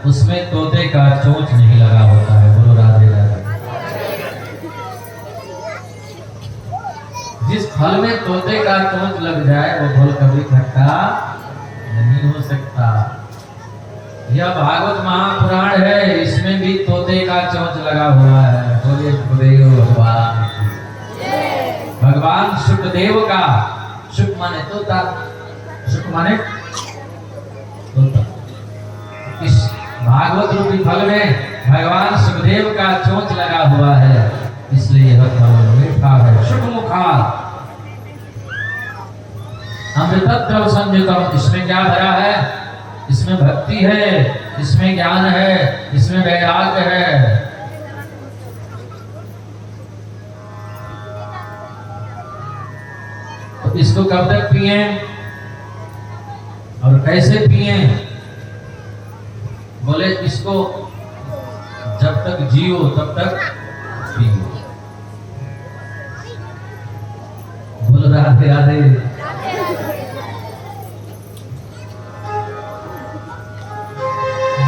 उसमें तोते का चोंच नहीं लगा होता है। बोलो राधे राधे। जिस फल में तोते का चोंच लग जाए वो फल कभी खट्टा नहीं हो सकता। यह भागवत महापुराण है, इसमें भी तोते का चोंच लगा हुआ है। बोलिए सुखदेव भगवान। भगवान सुखदेव का, सुख माने तोता, सुख माने तोता। इस भागवत रूपी फल में भगवान सुखदेव का चोंच लगा हुआ है, इसलिए यह फल मीठा है। सुख मुखा अमृतत्व संयुतम। इसमें क्या भरा है? इसमें भक्ति है, इसमें ज्ञान है, इसमें वैराग्य है। तो इसको कब तक पिए और कैसे पिए? बोले इसको जब तक जियो तब तक पियो। बोलो राधे राधे।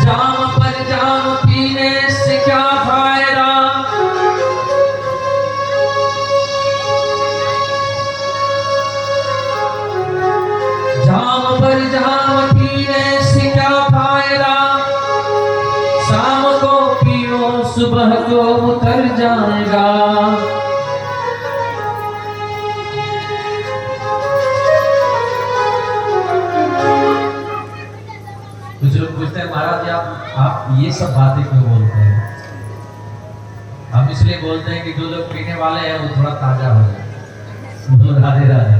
जाम पर जाम पीने से क्या फायदा, जाम पर जाम पीने से क्या फायदा, शाम को पियो सुबह को उतर जाएगा। कुछ लोग पूछते हैं महाराज जी आप ये सब बातें क्यों बोलते हैं? हम इसलिए बोलते हैं कि जो लोग पीने वाले हैं वो थोड़ा ताजा हो जाए। बोलो राधे राधे।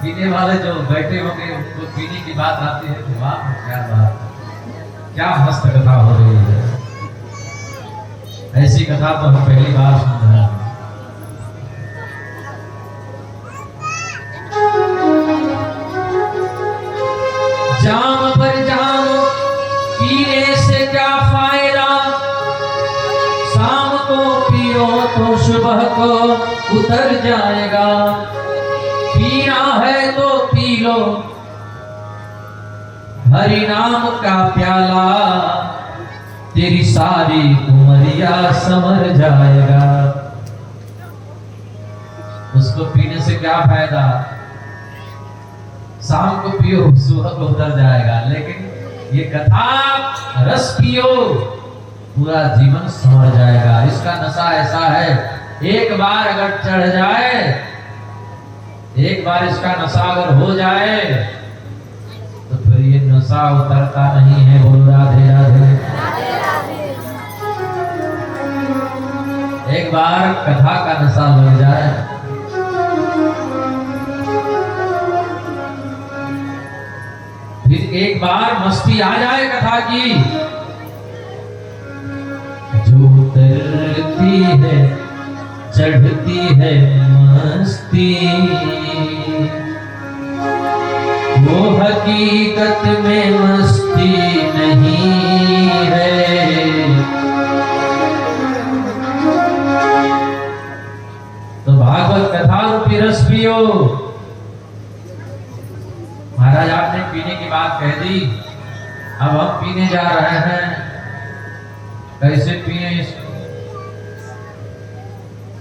पीने वाले जो बैठे होंगे उनको पीने की बात आती है तो वाह क्या बात, क्या मस्त कथा हो रही है। ऐसी कथा तो हम पहली बार सुन रहे हैं। जाम पर जाम पीने से क्या फायदा, शाम को पियो तो सुबह को उतर जाएगा। पीना है तो पी लो हरि नाम का प्याला, तेरी सारी उमरिया समर जाएगा। उसको पीने से क्या फायदा? शाम को पियो सुबह को उतर जाएगा, लेकिन ये कथा रस पियो पूरा जीवन संवर जाएगा। इसका नशा ऐसा है, एक बार अगर चढ़ जाए, एक बार इसका नशा अगर हो जाए तो फिर ये नशा उतरता नहीं है। बोलो राधे राधे। एक बार कथा का नशा लग जाए फिर एक बार मस्ती आ जाए कथा की, जो उतरती है चढ़ती है मस्ती, वो हकीकत में मस्ती नहीं है। तो भागवत कथा रूपी रस पियो। महाराज आपने पीने की बात कह दी, अब हम पीने जा रहे हैं। कैसे पिए इसको?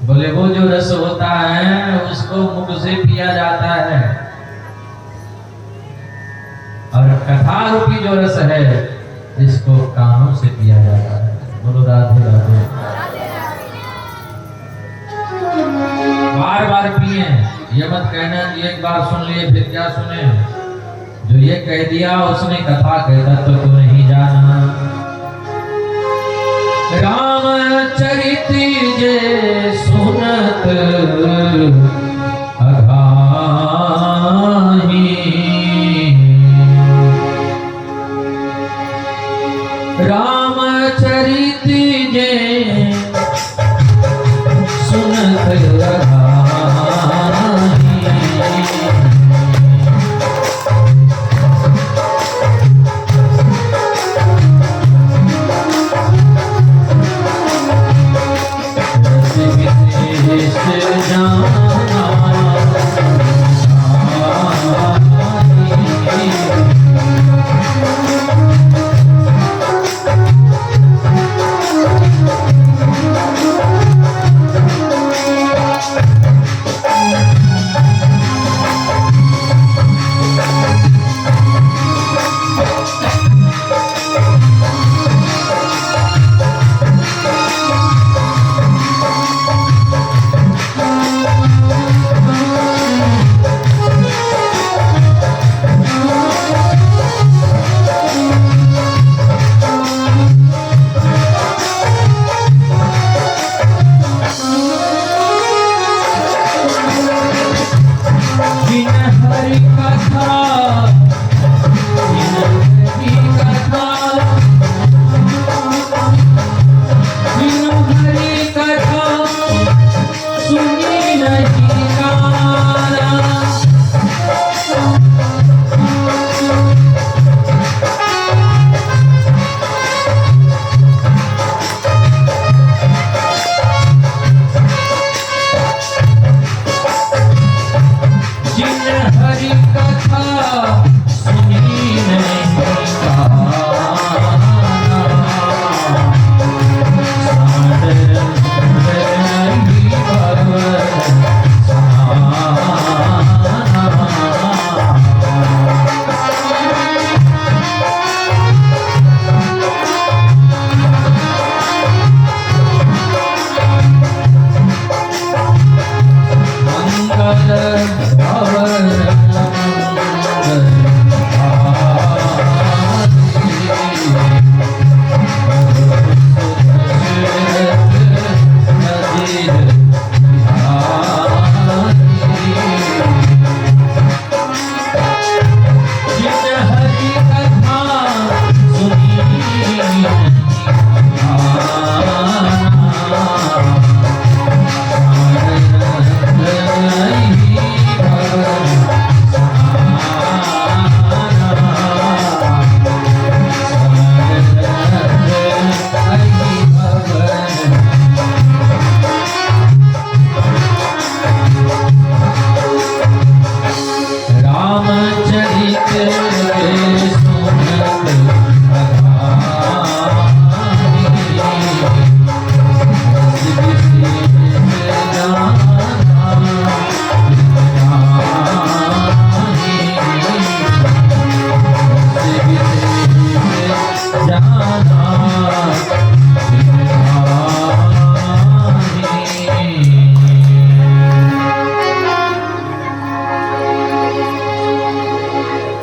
बोले वो जो रस होता है उसको मुख से पिया जाता है, और कथा रूपी जो रस है इसको कानों से पिया जाता है। बोलो राधे राधे। कहना कि एक बार सुन लिए फिर क्या सुने, जो ये कह दिया उसने कथा कहता तो तू नहीं जाना। रामचरित जे सुनत अघाही, रामचरित जे सुनत अघाही,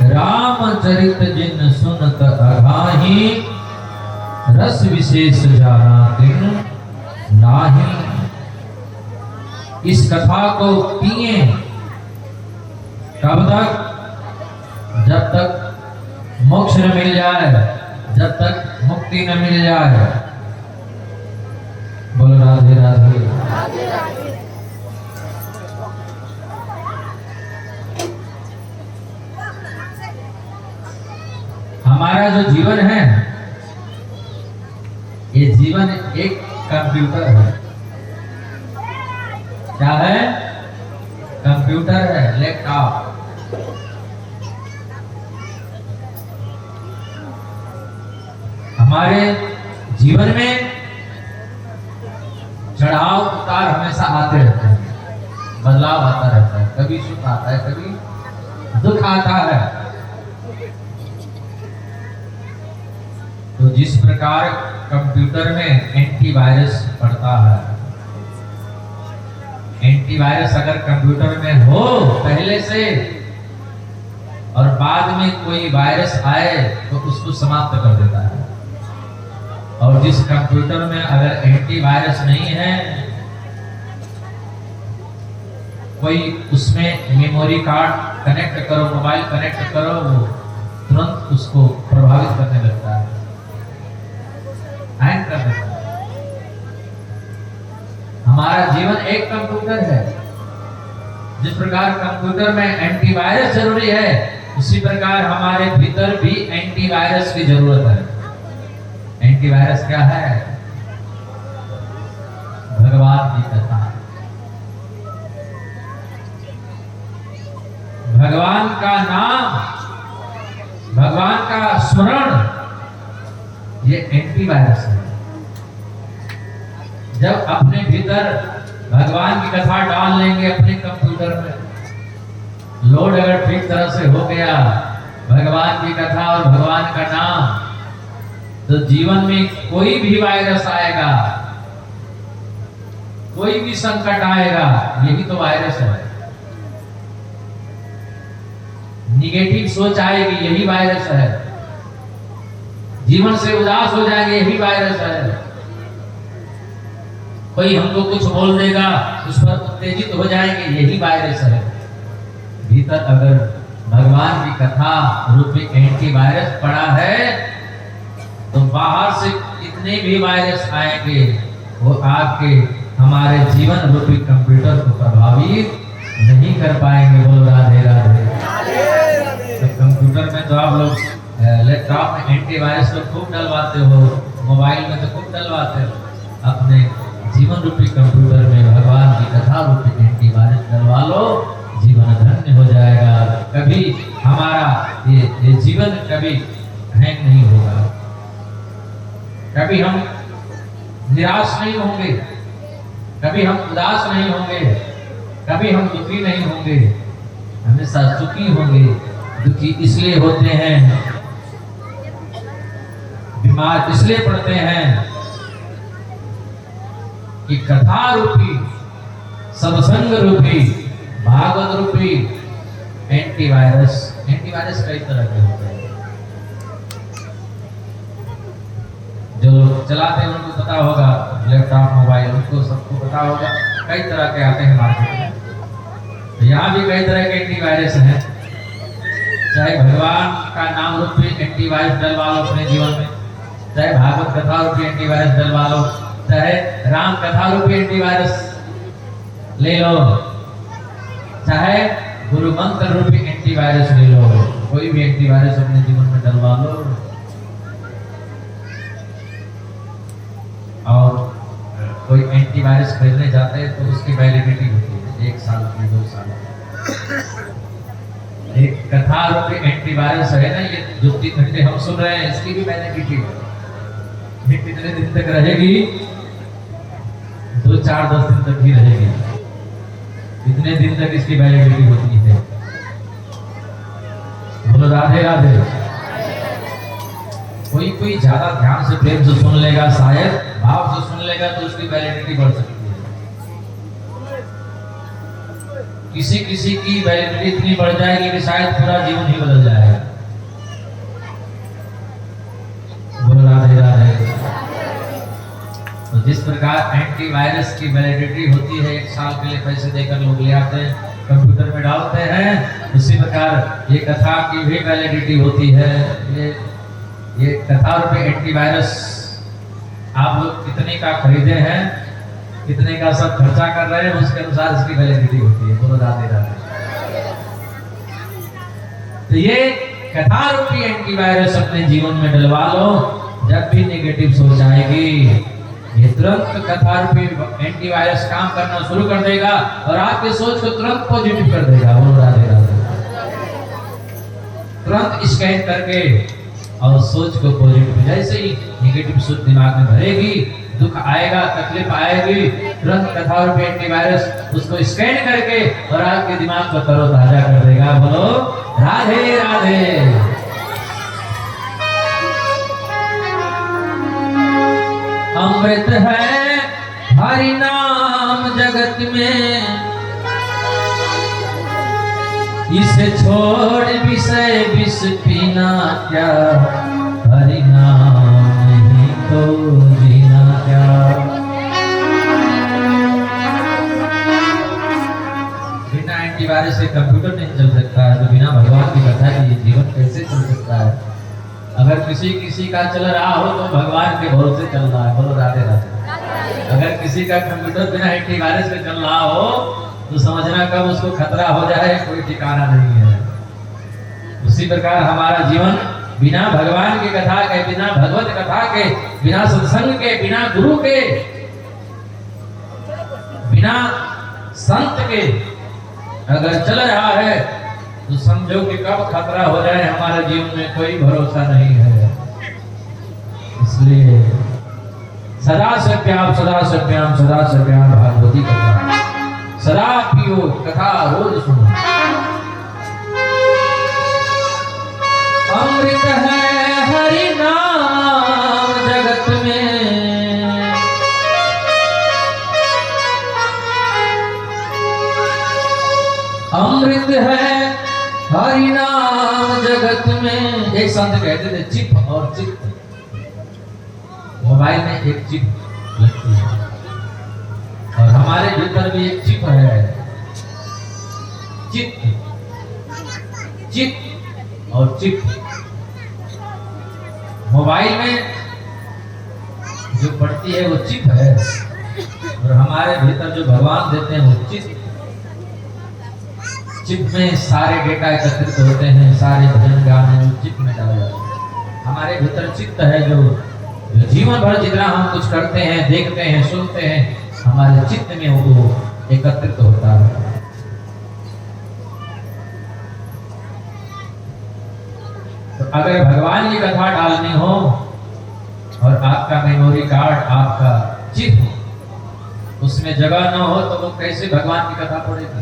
रामचरित जिन सुनत अघाही, रस विशेष जाना तिन नाही। इस कथा को पिए कब तक? जब तक मोक्ष न मिल जाए, जब तक मुक्ति न मिल जाए। बोलो राधे राधे। हमारा जो जीवन है, ये जीवन एक कंप्यूटर है। क्या है? कंप्यूटर है, लैपटॉप। हमारे जीवन में चढ़ाव उतार हमेशा आते रहते हैं, बदलाव आता रहता है। कभी सुख आता है, कभी दुख आता है। तो जिस प्रकार कंप्यूटर में एंटीवायरस पड़ता है, एंटीवायरस अगर कंप्यूटर में हो पहले से और बाद में कोई वायरस आए तो उसको समाप्त कर देता है। और जिस कंप्यूटर में अगर एंटीवायरस नहीं है, कोई उसमें मेमोरी कार्ड कनेक्ट करो, मोबाइल कनेक्ट करो, वो तुरंत उसको प्रभावित करने लगता है, हैंग कर देता है। हमारा जीवन एक कंप्यूटर है। जिस प्रकार कंप्यूटर में एंटीवायरस जरूरी है, उसी प्रकार हमारे भीतर भी एंटीवायरस की जरूरत है। एंटीवायरस क्या है? भगवान की कथा, भगवान का नाम, भगवान का स्मरण, ये एंटीवायरस है। जब अपने भीतर भगवान की कथा डाल लेंगे अपने कंप्यूटर में, लोड अगर ठीक तरह से हो गया भगवान की कथा और भगवान का नाम, तो जीवन में कोई भी वायरस आएगा, कोई भी संकट आएगा, यही तो वायरस है। निगेटिव सोच आएगी, यही वायरस है। जीवन से उदास हो जाएंगे, यही वायरस है। कोई हमको कुछ बोल देगा, उस पर उत्तेजित हो जाएंगे, यही वायरस है। भीतर अगर भगवान की कथा रूपी एंटीवायरस पड़ा है, तो बाहर से कितने भी वायरस आएंगे, वो आपके हमारे जीवन रूपी कंप्यूटर को प्रभावित नहीं कर पाएंगे। बोलो राधे राधे। तो कंप्यूटर में तो आप लोग, लैपटॉप में एंटीवायरस तो खूब डलवाते हो, मोबाइल में तो खूब डलवाते हो। अपने जीवन रूपी कंप्यूटर में भगवान की कथा रूपी एंटीवायरस डलवा लो, जीवन धन्य हो जाएगा। कभी हमारा ये जीवन कभी हैंग नहीं होगा, कभी हम निराश नहीं होंगे, कभी हम उदास नहीं होंगे, कभी हम दुखी नहीं होंगे, हमेशा सुखी होंगे। दुखी इसलिए होते हैं, बीमार इसलिए पड़ते हैं कि कथा रूपी, सत्संग रूपी, भागवत रूपी एंटीवायरस कई तरह के होते हैं। जो लोग चलाते हैं उनको पता होगा, लैपटॉप मोबाइल उनको सबको पता होगा, कई तरह के आते हैं मार्केट में। तो यहाँ भी कई तरह के एंटीवायरस हैं। चाहे भगवान का नाम रूपी एंटीवायरस डलवा लो अपने जीवन में, चाहे भागवत कथा रूपी एंटीवायरस डलवा लो, चाहे राम कथा रूपी एंटीवायरस ले लो, चाहे गुरु मंत्र रूपी एंटीवायरस ले लो। कोई भी एंटीवायरस अपने जीवन में डलवा लो। और कोई एंटीवायरस खरीदने जाते हैं तो उसकी वैलिडिटी होती है 1 साल की, 2 साल की। एक कथा रूपी एंटीवायरस है ना, ये जो 3 घंटे हम सुन रहे हैं, इसकी भी वैलिडिटी है। ये कितने दिन तक रहेगी? 2, 4, 10 दिन तक ही रहेगी। इतने दिन तक इसकी वैलिडिटी होती है। बोलो राधे राधे। कोई ज्यादा ध्यान से प्रेम से सुन लेगा, शायद भाव से सुन लेगा, तो उसकी वैलिडिटी बढ़ सकती है। किसी की वैलिडिटी इतनी बढ़ जाएगी कि शायद पूरा जीवन ही बदल जाएगा। बोलो राधे राधे। तो जिस प्रकार एंटीवायरस की वैलिडिटी होती है, 1 साल के लिए पैसे देकर लोग ले आते हैं, कंप्यूटर में डालते हैं, उसी प्रकार ये कथा की भी वैलिडिटी होती है। ये कथा रूपी एंटीवायरस आप लोग कितने का खरीदे हैं, कितने का सब खर्चा कर रहे हैं, उसके अनुसार इसकी वैलिडिटी होती है। बोलो राधे राधे। तो ये कथा रूपी एंटीवायरस अपने जीवन में डलवा लो। जब भी नेगेटिव सोच आएगी, ये तुरंत कथा रूपी एंटीवायरस काम करना शुरू कर देगा और आपके सोच को तुरंत पॉजिटिव कर देगा। बोलो राधे राधे। तुरंत स्कैन करके और सोच को पॉजिटिव, जैसे ही नेगेटिव सोच दिमाग में भरेगी, दुख आएगा, तकलीफ आएगी, तुरंत कथा रूपी एंटीवायरस उसको स्कैन करके और आपके दिमाग को तरोताजा कर देगा। बोलो राधे राधे। अमृत है हरि नाम जगत में, उसे छोड़ विषय विष पीना क्या, हरि नाम नहीं तो जीना क्या। बिना एंटीवायरस से कंप्यूटर नहीं चल सकता है, तो बिना भगवान की कथा के ये जीवन कैसे चल सकता है। अगर किसी का चल रहा हो तो भगवान के भरोसे चल रहा है। बोलो राधे राधे। अगर किसी का कंप्यूटर बिना एंटीवायरस के चल रहा हो तो समझना कब उसको खतरा हो जाए कोई ठिकाना नहीं है। उसी प्रकार हमारा जीवन बिना भगवान की कथा के, बिना भगवत कथा के, बिना सत्संग के, बिना गुरु के, बिना संत के अगर चल रहा है तो समझो कि कब खतरा हो जाए हमारे जीवन में कोई भरोसा नहीं है। इसलिए सदा सत्याम भागवती कथा सदा पियो, कथा रोज सुनो। अमृत है हरि नाम जगत में, अमृत है हरि नाम जगत में। एक संत कहते थे चिप और चित्त। मोबाइल में एक चिप लगती है और हमारे भीतर भी एक चिप है, चित्त, चित्त और चिप। मोबाइल में जो पड़ती है वो चिप है और हमारे भीतर जो भगवान देते हैं वो चित्त। चिप में सारे डेटा एकत्रित होते हैं, सारे भजन गाने चिप में डाले जाते हैं। हमारे भीतर चित्त है जो जीवन भर जितना हम कुछ करते हैं, देखते हैं, सुनते हैं, हमारे चित्त में वो एकत्रित होता है। तो अगर भगवान की कथा डालनी हो और आपका मेमोरी कार्ड, आपका चिप उसमें जगह ना हो तो वो कैसे भगवान की कथा पढ़ेगा।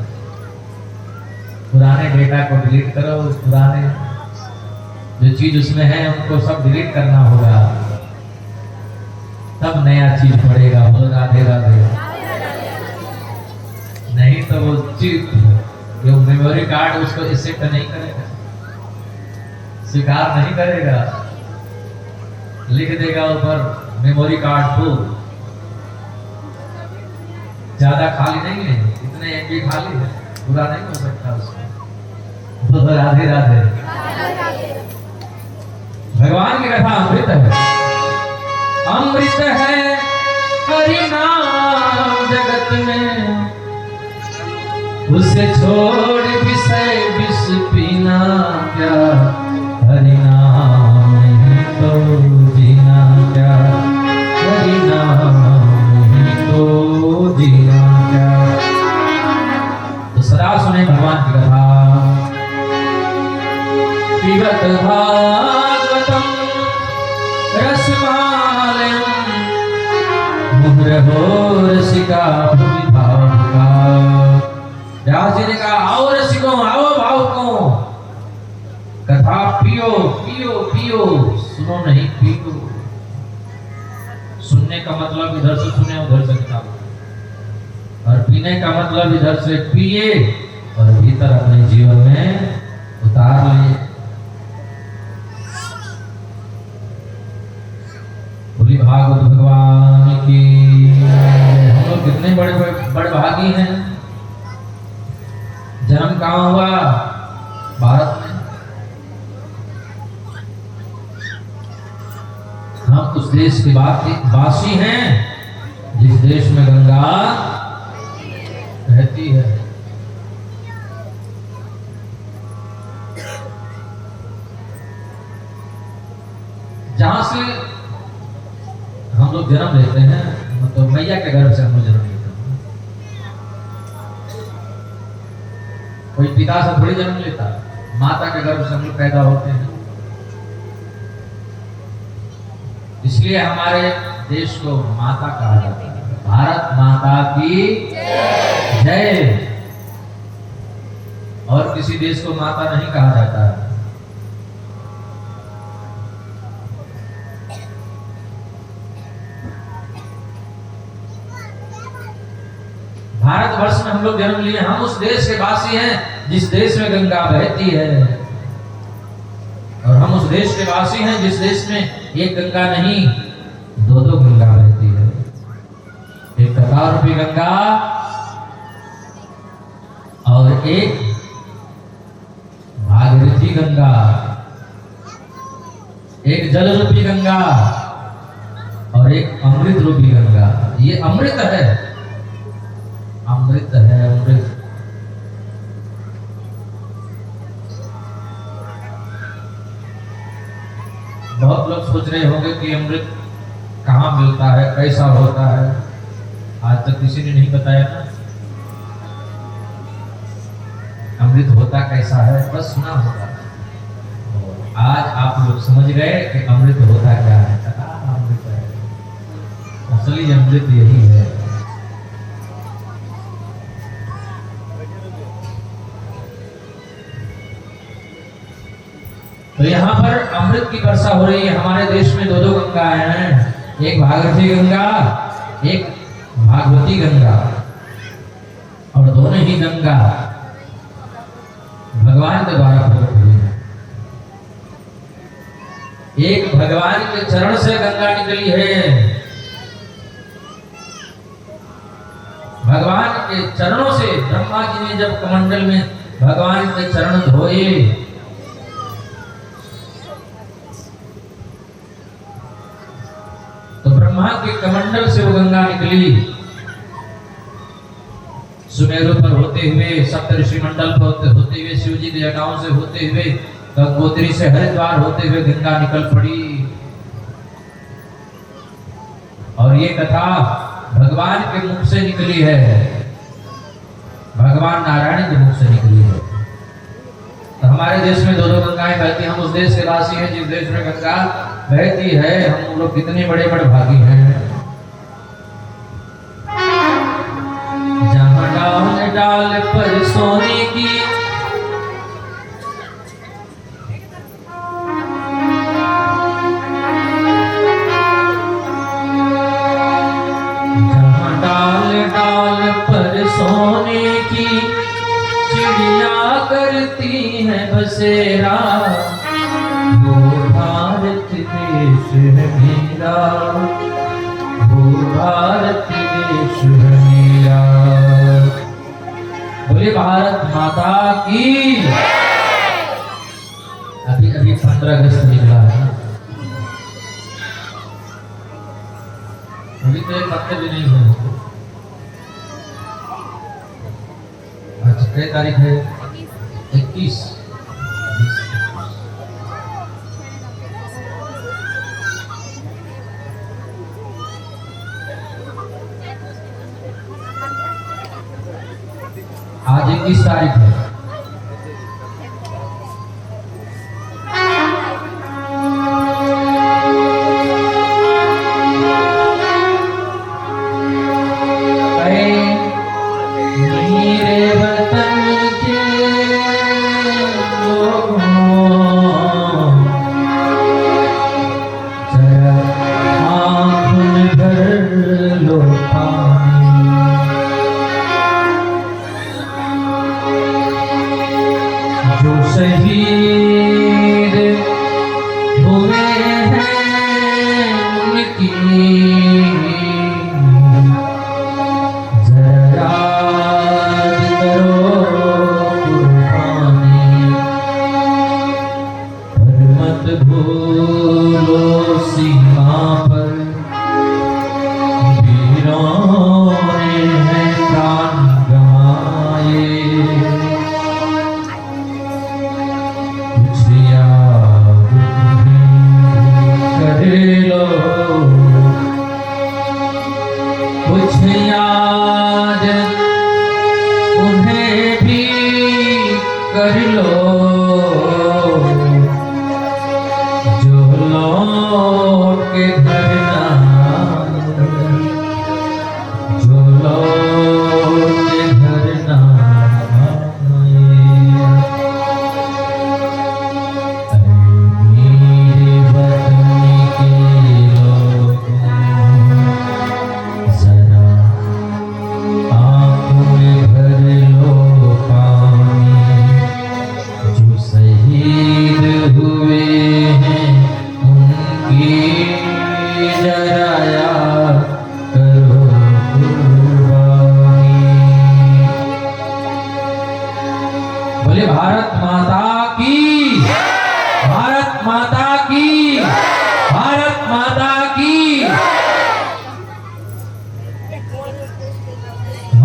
पुराने डेटा को डिलीट करो, पुराने जो चीज उसमें है उनको सब डिलीट करना होगा, तब नया चीज पड़ेगा। बोलो राधे राधे। नहीं तो वो चिप जो मेमोरी कार्ड उसको एक्सेप्ट नहीं करेगा, स्वीकार नहीं करेगा, लिख देगा ऊपर मेमोरी कार्ड फुल। ज्यादा खाली नहीं है, इतने एमबी खाली है, पूरा नहीं हो सकता उसको। बोलो राधे राधे। भगवान की कथा अमृत है, अमृत है हरि नाम जगत में। उसे छोड़ विषय विष पीना क्या, हरि नाम नहीं तो जीना क्या, हरि नाम नहीं तो जीना क्या। तो सदा सुने भगवान की कथा। पिबत भागवतम रसमालयम मुहुरहो रसिका भुवि भावुका। व्यास जी ने कहा आओ रसिकों, आओ भावुकों, कथा पियो पियो पियो, सुनो नहीं पियो। सुनने का मतलब इधर से सुने उधर से निकालो, और पीने का मतलब इधर से पिए और भीतर अपने जीवन में उतार लिए। बोली भागवत भगवान की। हम लोग कितने बड़े भागी हैं। जन्म कहाँ हुआ? भारत में। हम उस देश के वासी हैं जिस देश में गंगा रहती है। जहां से हम लोग जन्म लेते हैं, मतलब मैया के गर्भ से हम लोग जन्म लेते हैं। कोई पिता से थोड़ी जन्म लेता, माता के गर्भ से हम लोग पैदा होते हैं। इसलिए हमारे देश को माता कहा जाता है। भारत माता की जय। और किसी देश को माता नहीं कहा जाता है। भारतवर्ष में हम लोग जन्म लिए, हम उस देश के वासी हैं जिस देश में गंगा बहती है, और हम उस देश के वासी हैं जिस देश में एक गंगा नहीं दो दो गंगा बहती है। एक कतार रूपी गंगा और एक भागीरथी गंगा, एक जल रूपी गंगा और एक अमृत रूपी गंगा। ये अमृत है, अमृत है, अमृत। बहुत लोग सोच रहे होंगे कि अमृत कहाँ मिलता है, कैसा होता है। आज तक किसी ने नहीं बताया ना अमृत होता कैसा है, बस सुना होगा। आज आप लोग समझ गए कि अमृत होता क्या है। अमृत है, असली अमृत यही है। तो यहाँ पर अमृत की वर्षा हो रही है। हमारे देश में दो दो गंगाएं हैं, एक भागीरथी गंगा, एक भागवती गंगा, और दोनों ही गंगा भगवान के द्वारा प्रकट हुई है। एक भगवान के चरण से गंगा निकली है, भगवान के चरणों से। ब्रह्मा जी ने जब कमंडल में भगवान के चरण धोए तो ब्रह्मा के कमंडल से वो गंगा निकली। सुमेरु पर होते हुए, सप्तऋषि मंडल पर होते हुए, शिव जी के जटाओं से होते हुए, गंगोत्री से हरिद्वार होते हुए गंगा निकल पड़ी। और ये कथा भगवान के मुख से निकली है, भगवान नारायण के मुख से निकली है। तो हमारे देश में दो दो गंगाएं बहती हैं। हम उस देश के वासी हैं जिस देश में गंगा बहती है। हम लोग कितने बड़े बड़े भागी हैं। जहाँ डाल डाल पर सोने की, जहाँ डाल डाल पर सोने की चिड़िया करती है बसेरा, वो भारत देश है मेरा, वो भारत देश है मेरा। बोले भारत माता की। अभी अभी 15 अगस्त निकला है, अभी तो एक हफ्ते भी नहीं हुए। आज क्या तारीख है? 21। आज 21 तारीख है। मेरे वतन के लोगों, जरा आँख भर लो पानी।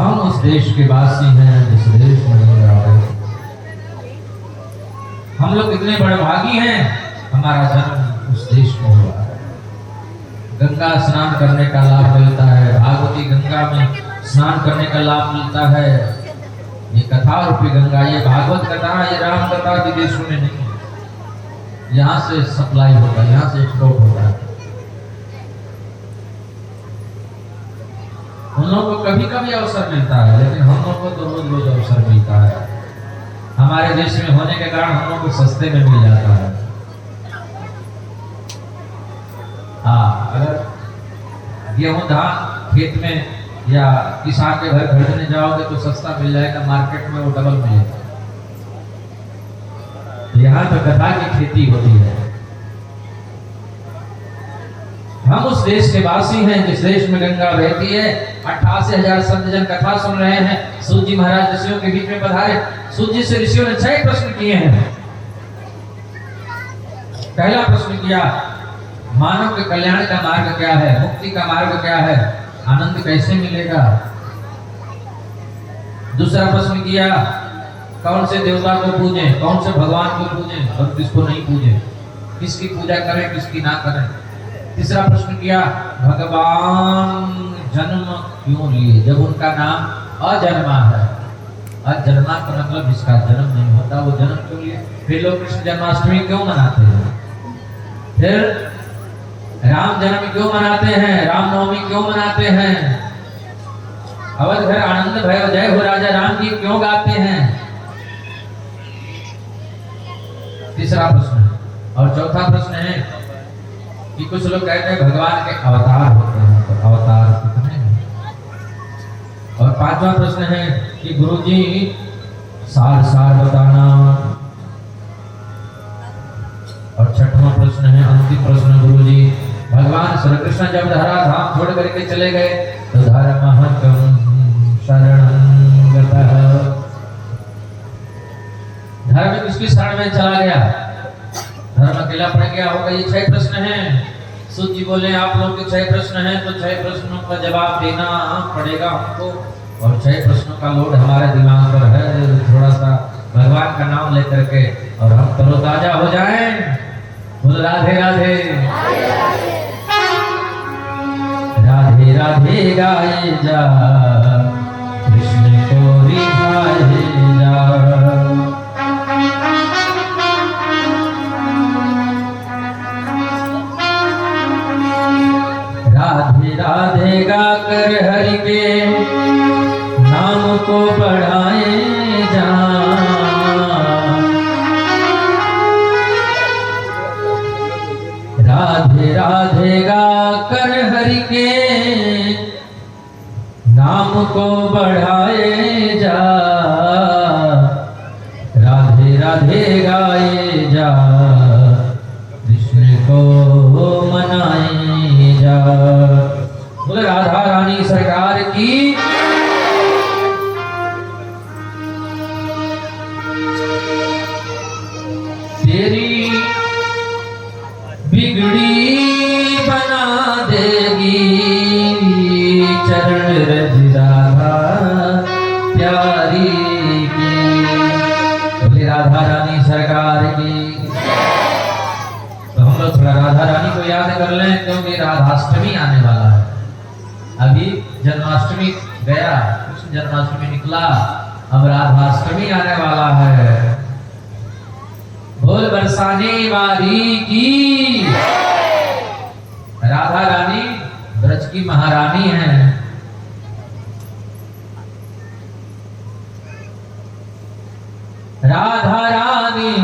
हम उस देश के वासी हैं जिस देश में गंगा बहती। हम लोग कितने बड़े भागी हैं, हमारा जन्म उस देश में हुआ है। गंगा स्नान करने का लाभ मिलता है, भागवती गंगा में स्नान करने का लाभ मिलता है। ये कथा रूपी गंगा, ये भागवत कथा, ये राम कथा विदेशों में नहीं, यहाँ से सप्लाई होता है, यहाँ से एक्सपोर्ट होता है। उन लोगों को कभी कभी अवसर मिलता है, लेकिन हम लोग को तो रोज रोज अवसर मिलता है। हमारे देश में होने के कारण हम लोग को सस्ते में मिल जाता है। हाँ, अगर गेहूं धान खेत में या किसान के घर खरीदने जाओगे तो सस्ता मिल जाएगा, मार्केट में वो डबल मिलेगा। यहाँ तो कथा की खेती होती है। हम उस देश के वासी हैं जिस देश में गंगा बहती है। 88,000 संत जन कथा सुन रहे हैं। सूत जी महाराज ऋषियों के बीच में पधारे। सूत जी से ऋषियों ने 6 प्रश्न किए हैं। पहला प्रश्न किया, मानव के कल्याण का मार्ग क्या है, मुक्ति का मार्ग क्या है, आनंद कैसे मिलेगा। दूसरा प्रश्न किया, कौन से देवता को पूजें, कौन से भगवान को पूजें और किसको नहीं पूजें, किसकी पूजा करें किसकी ना करें। तीसरा प्रश्न किया, भगवान जन्म क्यों लिए जब उनका नाम अजन्मा है। अजन्मा का मतलब जिसका जन्म नहीं होता वो जन्म क्यों लिए। फिर लोग कृष्ण जन्माष्टमी क्यों मनाते हैं, फिर राम जन्म क्यों मनाते हैं, रामनवमी क्यों मनाते हैं, अवध घर आनंद भय जय हो राजा राम की क्यों गाते हैं। तीसरा प्रश्न। और चौथा प्रश्न है कि कुछ लोग कहते हैं भगवान के अवतार होते हैं, तो अवतार कितने हैं। और पांचवा प्रश्न है कि गुरुजी सार सार बताना। और छठवां प्रश्न है, अंतिम प्रश्न, गुरुजी भगवान श्री कृष्ण जब धरा धाम छोड़ करके चले गए तो धर्महं शरणं गतः, धर्म किसकी शरण में चला गया, धर्म अकेला पड़ गया होगा। ये 6 प्रश्न हैं। सूत जी बोले आप लोग के 6 प्रश्न हैं तो 6 प्रश्नों का जवाब देना पड़ेगा हमको। और 6 प्रश्नों का लोड हमारे दिमाग पर है। थोड़ा सा भगवान का नाम लेकर के और हम तरोताजा हो जाएं। बोल राधे राधे राधे राधे गाए जा, कृष्ण को रिझाए जा। राधे राधे गाकर हरि के नाम को बढ़ाए जा। राधे राधे गाकर हरि के नाम को बढ़ाए जा। राधे राधे गाए जा, कृष्ण को मनाए जा। बोले राधा रानी सरकार की। तेरी बिगड़ी बना देगी चरण रज राधा प्यारी की। बोले राधा रानी सरकार की। तो हम लोग थोड़ा राधा रानी को याद कर लें, क्योंकि राधाष्टमी आने वाला है। अभी जन्माष्टमी गया, कृष्ण जन्माष्टमी निकला, अब राधाष्टमी आने वाला है। बोल बरसाने वाली की। राधा रानी ब्रज की महारानी है। राधा रानी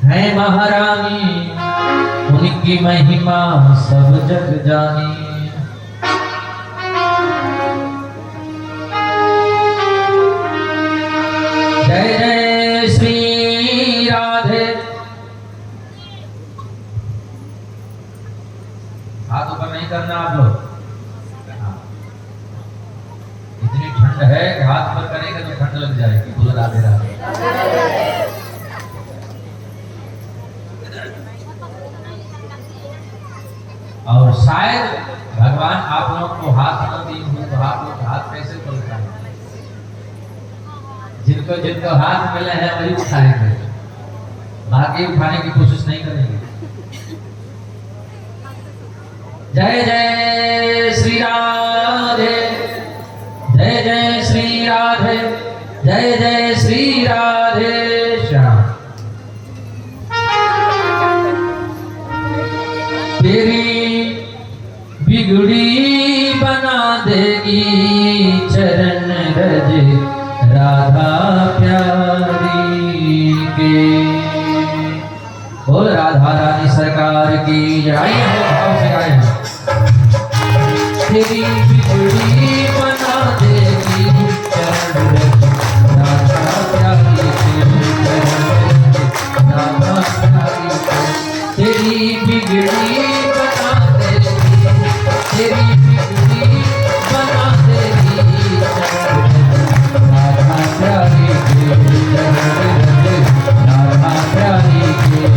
है महारानी, उनकी महिमा सब जग जानी। जय जय श्री राधे। हाथ ऊपर नहीं करना आप लोग। इतनी ठंड है कि हाथ ऊपर करेंगे तो ठंड लग जाएगी। बोलो राधे राधे। और शायद भगवान भगवान आप लोगों को हाथ न दिए हो तो आप लोग हाथ कैसे उठाएंगे? जिनको जिनको हाथ मिले हैं वही उठाएंगे, बाकी उठाने की कोशिश नहीं करेंगे। जय जय श्री राधे, जय जय श्री राधे, जय जय श्री राधे श्याम। तेरी बिगड़ी बना देगी चरण रज राधा प्यारी के। बोल राधा रानी सरकार की जय। भाव से गाए हैं। तेरी बिगड़ी बना देगी चरण रज राधा प्यारी के, राधा प्यारी के। तेरी बिगड़ी बना देगी, तेरी बिगड़ी बना देगी राधा प्यारी के, राधा प्यारी के।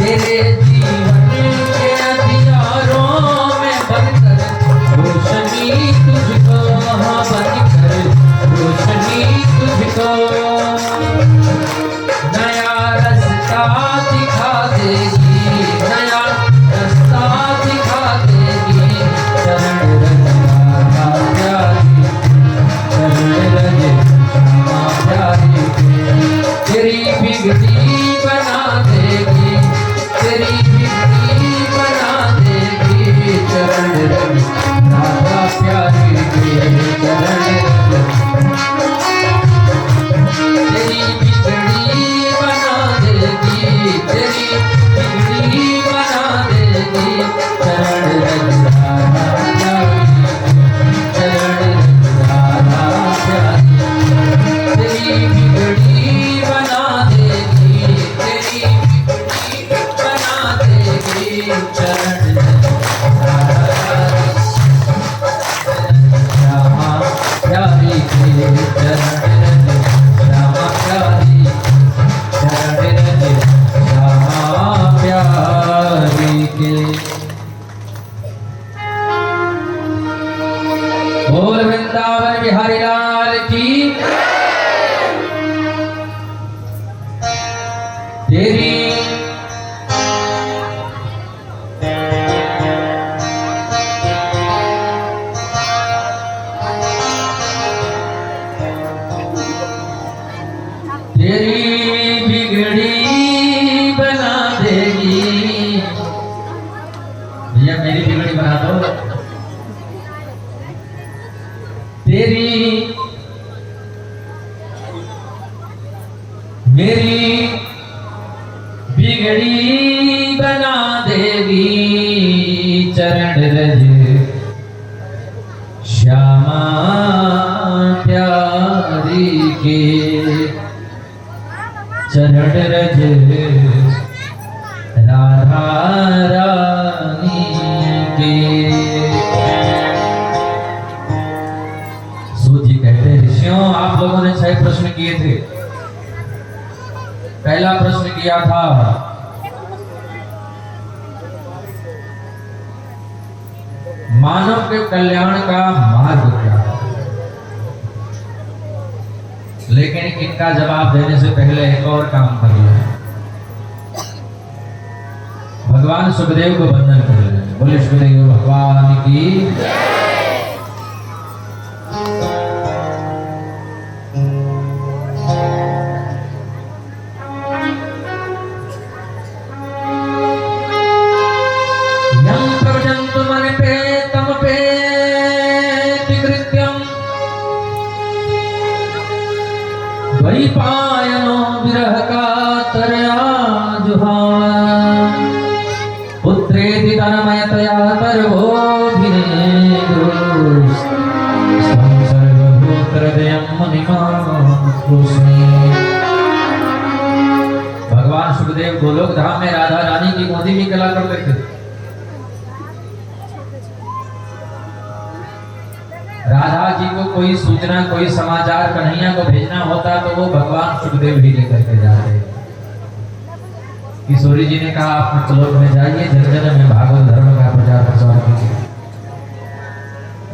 तेरे जीवन के अंधियारों में बनकर रोशनी तुझको, हाँ बनकर रोशनी तुझको नया रास्ता दिखा देगी, नया रास्ता दिखा देगी। चरण रज राधा प्यारी, चरण रज श्यामा प्यारी तेरी बिगड़ी बना देगी, तेरी बिगड़ी बना देगी। चरण रज राधा प्यारी के चरण तेरी बिगड़ी बना देगी, तेरी बिगड़ी बना देगी। चरण रज राधा प्यारी, चरण रज राधा प्यारी तेरी बिगड़ी बना देगी, तेरी बिगड़ी बना देगी। चरण रज राधा श्यामा प्यारी के चरण रज श्यामा प्यारी, चरण रज श्यामा प्यारी के। बोल वृंदावन बिहारी लाल की। तेरी तेरी बिगड़ी बना देगी। भैया मेरी बिगड़ी बना दो। तेरी मेरी बिगड़ी बना देगी। चरण रज श्यामा प्यारी के, चरण रज राधा रानी के। सूत जी कहते हैं, ऋषियों आप लोगों ने 6 प्रश्न किए थे। पहला प्रश्न किया था मानव के कल्याण का मार्ग क्या है, लेकिन इनका जवाब देने से पहले एक और काम कर लिया। भगवान सुखदेव को वंदन कर ले। बोले सुखदेव भगवान की। यं प्रवदन्तु मन पे तम पे कृत्यम द्वैपायनो विरह का तरया जुहान पुत्रेति तन्मयतया सर्वोऽभिनेदो स्वं सर्वभूतहृदयं मुनिमानतोऽस्मि। भगवान सुखदेव गोलोक धाम में राधा रानी की गोदी में कला करते थे। राधा जी को कोई सूचना, कोई समाचार कन्हैया को भेजना होता तो वो भगवान सुखदेव ही लेकर के जाते। किशोरी जी ने कहा आप मृतलोक में जाइए, जन जन में भागवत धर्म का प्रचार प्रसार कीजिए।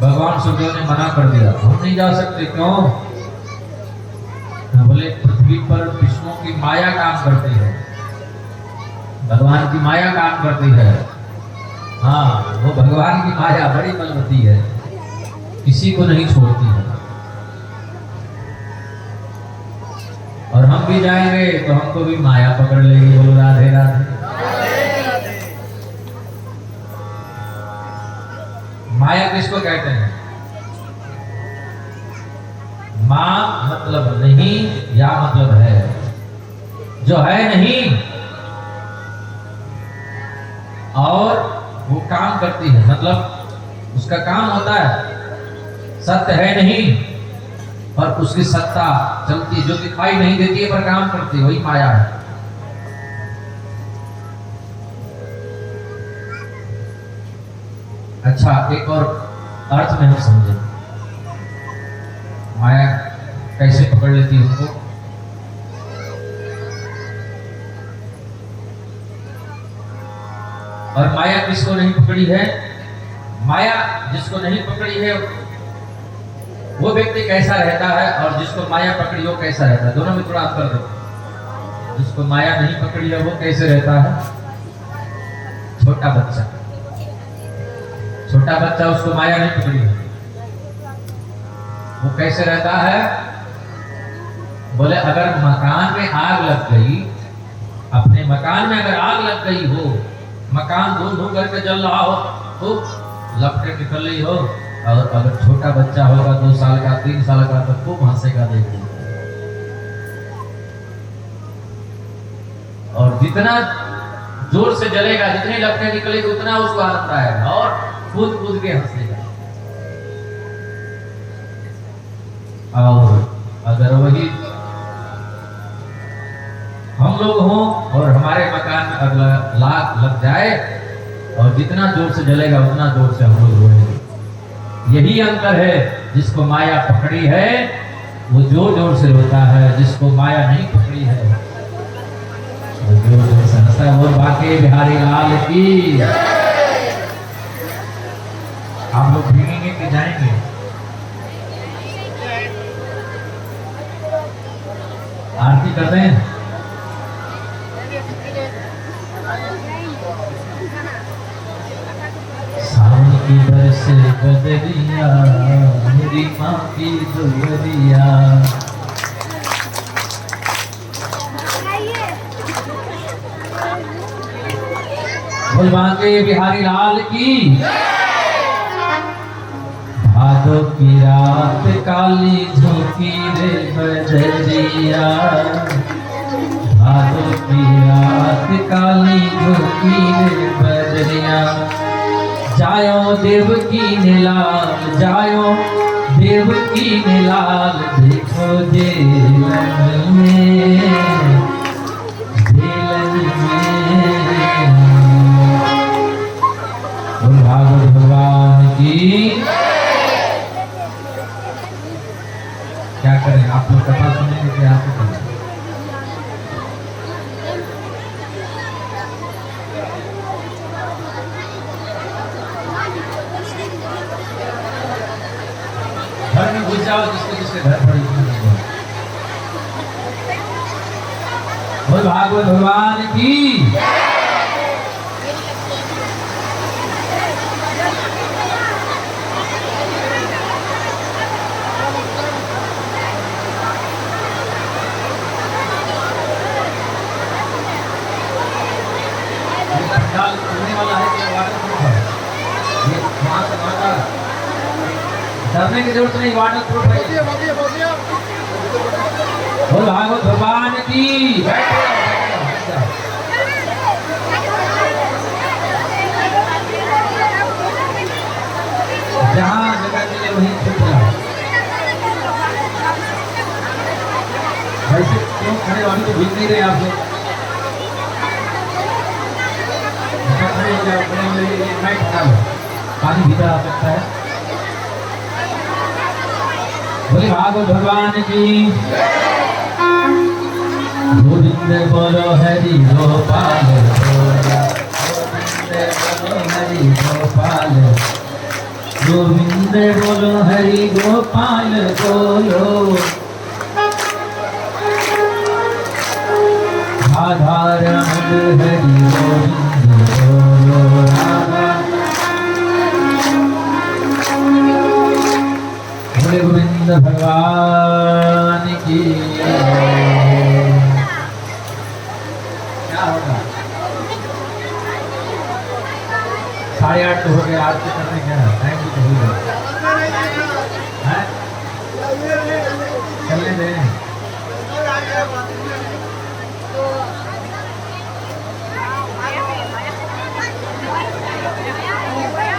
भगवान सुखदेव ने मना कर दिया, हम नहीं जा सकते। क्यों? बोले पृथ्वी पर विष्णु की माया काम करती है, भगवान की माया काम करती है। हाँ, वो भगवान की माया बड़ी बलवती है, किसी को नहीं छोड़ती है। और हम भी जाएंगे तो हमको भी माया पकड़ लेगी। बोलो राधे राधे। माया किसको कहते हैं? मां मतलब नहीं, या मतलब है, जो है नहीं और वो काम करती है, मतलब उसका काम होता है। सत्य है नहीं और उसकी सत्ता चलती है, जो दिखाई नहीं देती है पर काम करती है, वही माया है। अच्छा, एक और अर्थ में हम समझे माया कैसे पकड़ लेती है उनको। और माया किसको नहीं पकड़ी है? माया जिसको नहीं पकड़ी है वो व्यक्ति कैसा रहता है, और जिसको माया पकड़ी वो कैसा रहता है? दोनों में थोड़ा अंतर देखो। जिसको माया नहीं पकड़ी है वो कैसे रहता है? छोटा बच्चा, छोटा बच्चा, उसको माया नहीं पकड़ी है, वो कैसे रहता है? बोले अगर मकान में आग लग गई, अपने मकान में अगर आग लग गई हो, मकान धूम धूम करके जल रहा हो, तो लपटे निकल रही हो, और अगर छोटा बच्चा होगा 2 साल का 3 साल का तो खूब हंसेगा देख। और जितना जोर से जलेगा, जितनी लपटें निकलेगी उतना उसको आनंद आएगा और कूद कूद के हंसेगा। और अगर वही हम लोग हों और हमारे मकान में अगला लाग लग जाए और जितना जोर से जलेगा उतना जोर से हम लोग रोएंगे। यही अंतर है। जिसको माया पकड़ी है वो जोर जोर से रोता है, जिसको माया नहीं पकड़ी है वो जोर जोर से हंसता है। और बाकी बिहारी लाल की। आप लोग भीगेंगे कि जाएंगे? आरती कर रहे हैं। सावन की बरस बदरिया, मेरी माँ की दुआरिया। बोल बांके बिहारी लाल की। भादो की रात काली झोंकी रे बदरिया, भादो की रात काली झोंकी रे बदरिया। जायो देवकी ने लाल, जायो देवकी ने लाल, देखो जेलन में, जेलन में। बोल भागवत भगवान की। क्या करें आप लोग? कथा सुनेंगे कि आप करें? घर में घुस जाओ, जिसके जिसके घर पड़ी। बोल भागवत भगवान की। पंडाल खुलने वाला है कि वाटरप्रूफ है? ये वहां से माता डरने की जरूरत नहीं, वाटरप्रूफ है। बोल भागवत भगवान की। जहाँ जगह मिले वहीं छुप जाओ। वैसे क्यों खड़े? अभी तो भीग नहीं रहे आप लोग। खड़े हो जाओ, खड़े हो जाओ, माइक हटा लो, पानी भीतर आ सकता है। बोले भागवत भगवान की। गोविंद बोलो हरि गोपाल, गोविंद बोलो हरि गोपाल, गोविंद बोलो हरि गोपाल बोलो। राधारमण हरि गोविंद बोलो, राधा। बोले गोविंद भगवान की। क्या होगा? 8:30 तो हो गया, आरती करने क्या टाइम भी तो हो गया। चलने दें।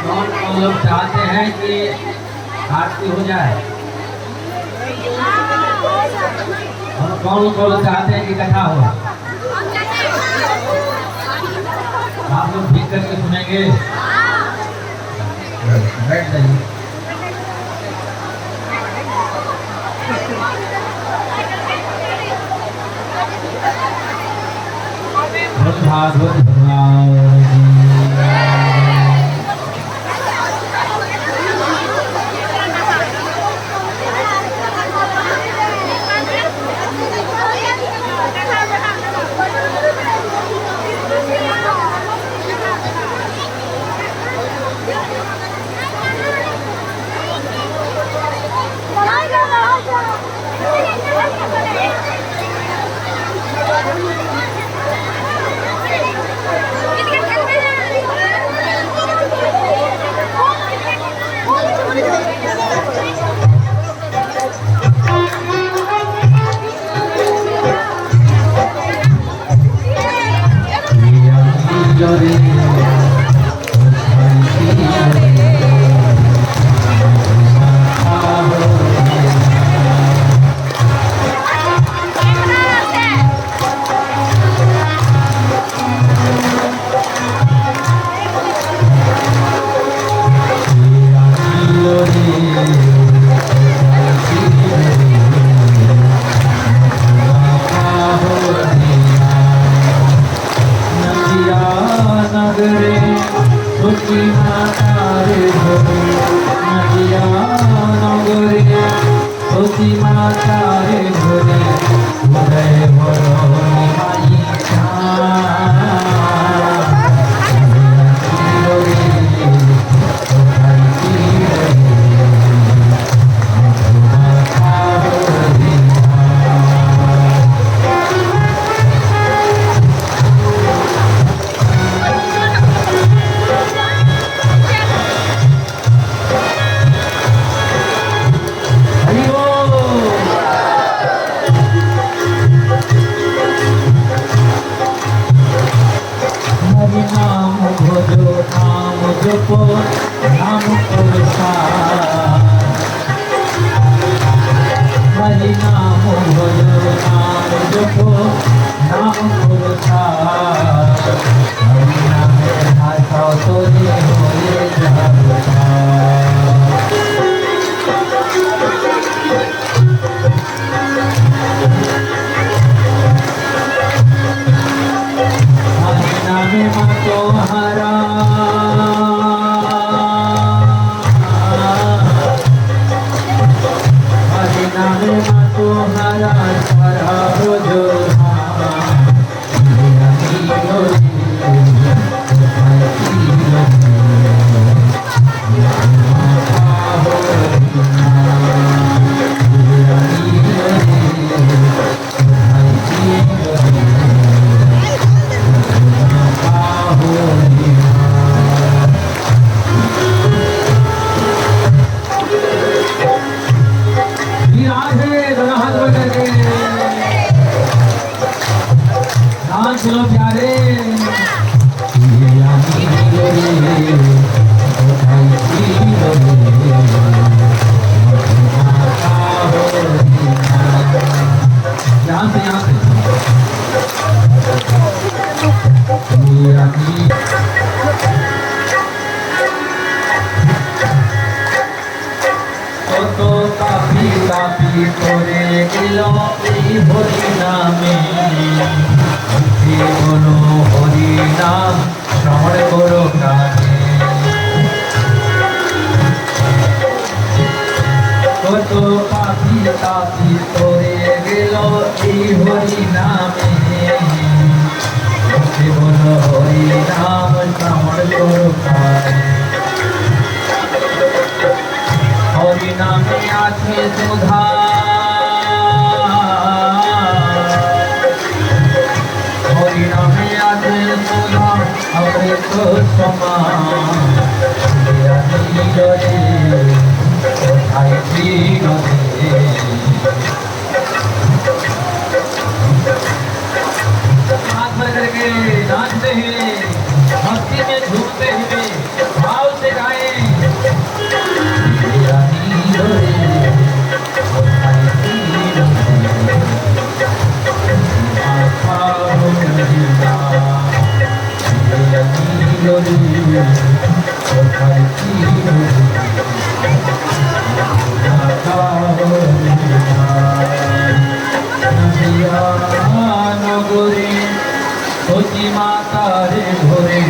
कौन लोग चाहते हैं कि आरती हो जाए, और कौन लोग चाहते हैं कि कथा हो? आप लोग ठीक करके सुनेंगे। बैठ जाइए। भागवत भगवान। नगरे सती माता रे भोरे नदिया नगरे सती माता रे भोरे उदय भरो निमाई नाम भजो नाम जपो नाम प्रसाद हरि नाम भजो नाम जपो नाम प्रसाद हरि नाम हाथा तोरे होए जाता नामे मातो हरा हरि नामे मातो हरा हरा रोजो चलो प्यारे यहाँ से तो काफी काफी तोरे गिलो भोली नामे बोलो हरि नाम श्रवण करो काने কত পাপি তাপি তোরে গেল এই হরি নামে জীবন হরি নাম শ্রবণ করো হরি নামে আছে সুধা হরি নামে আছে সুধা অমৃত সমান हाथ भर करके नाचते हुए भक्ति में झूमते हुए भाव से गाए নগরে সতী মাতা রে ভোরে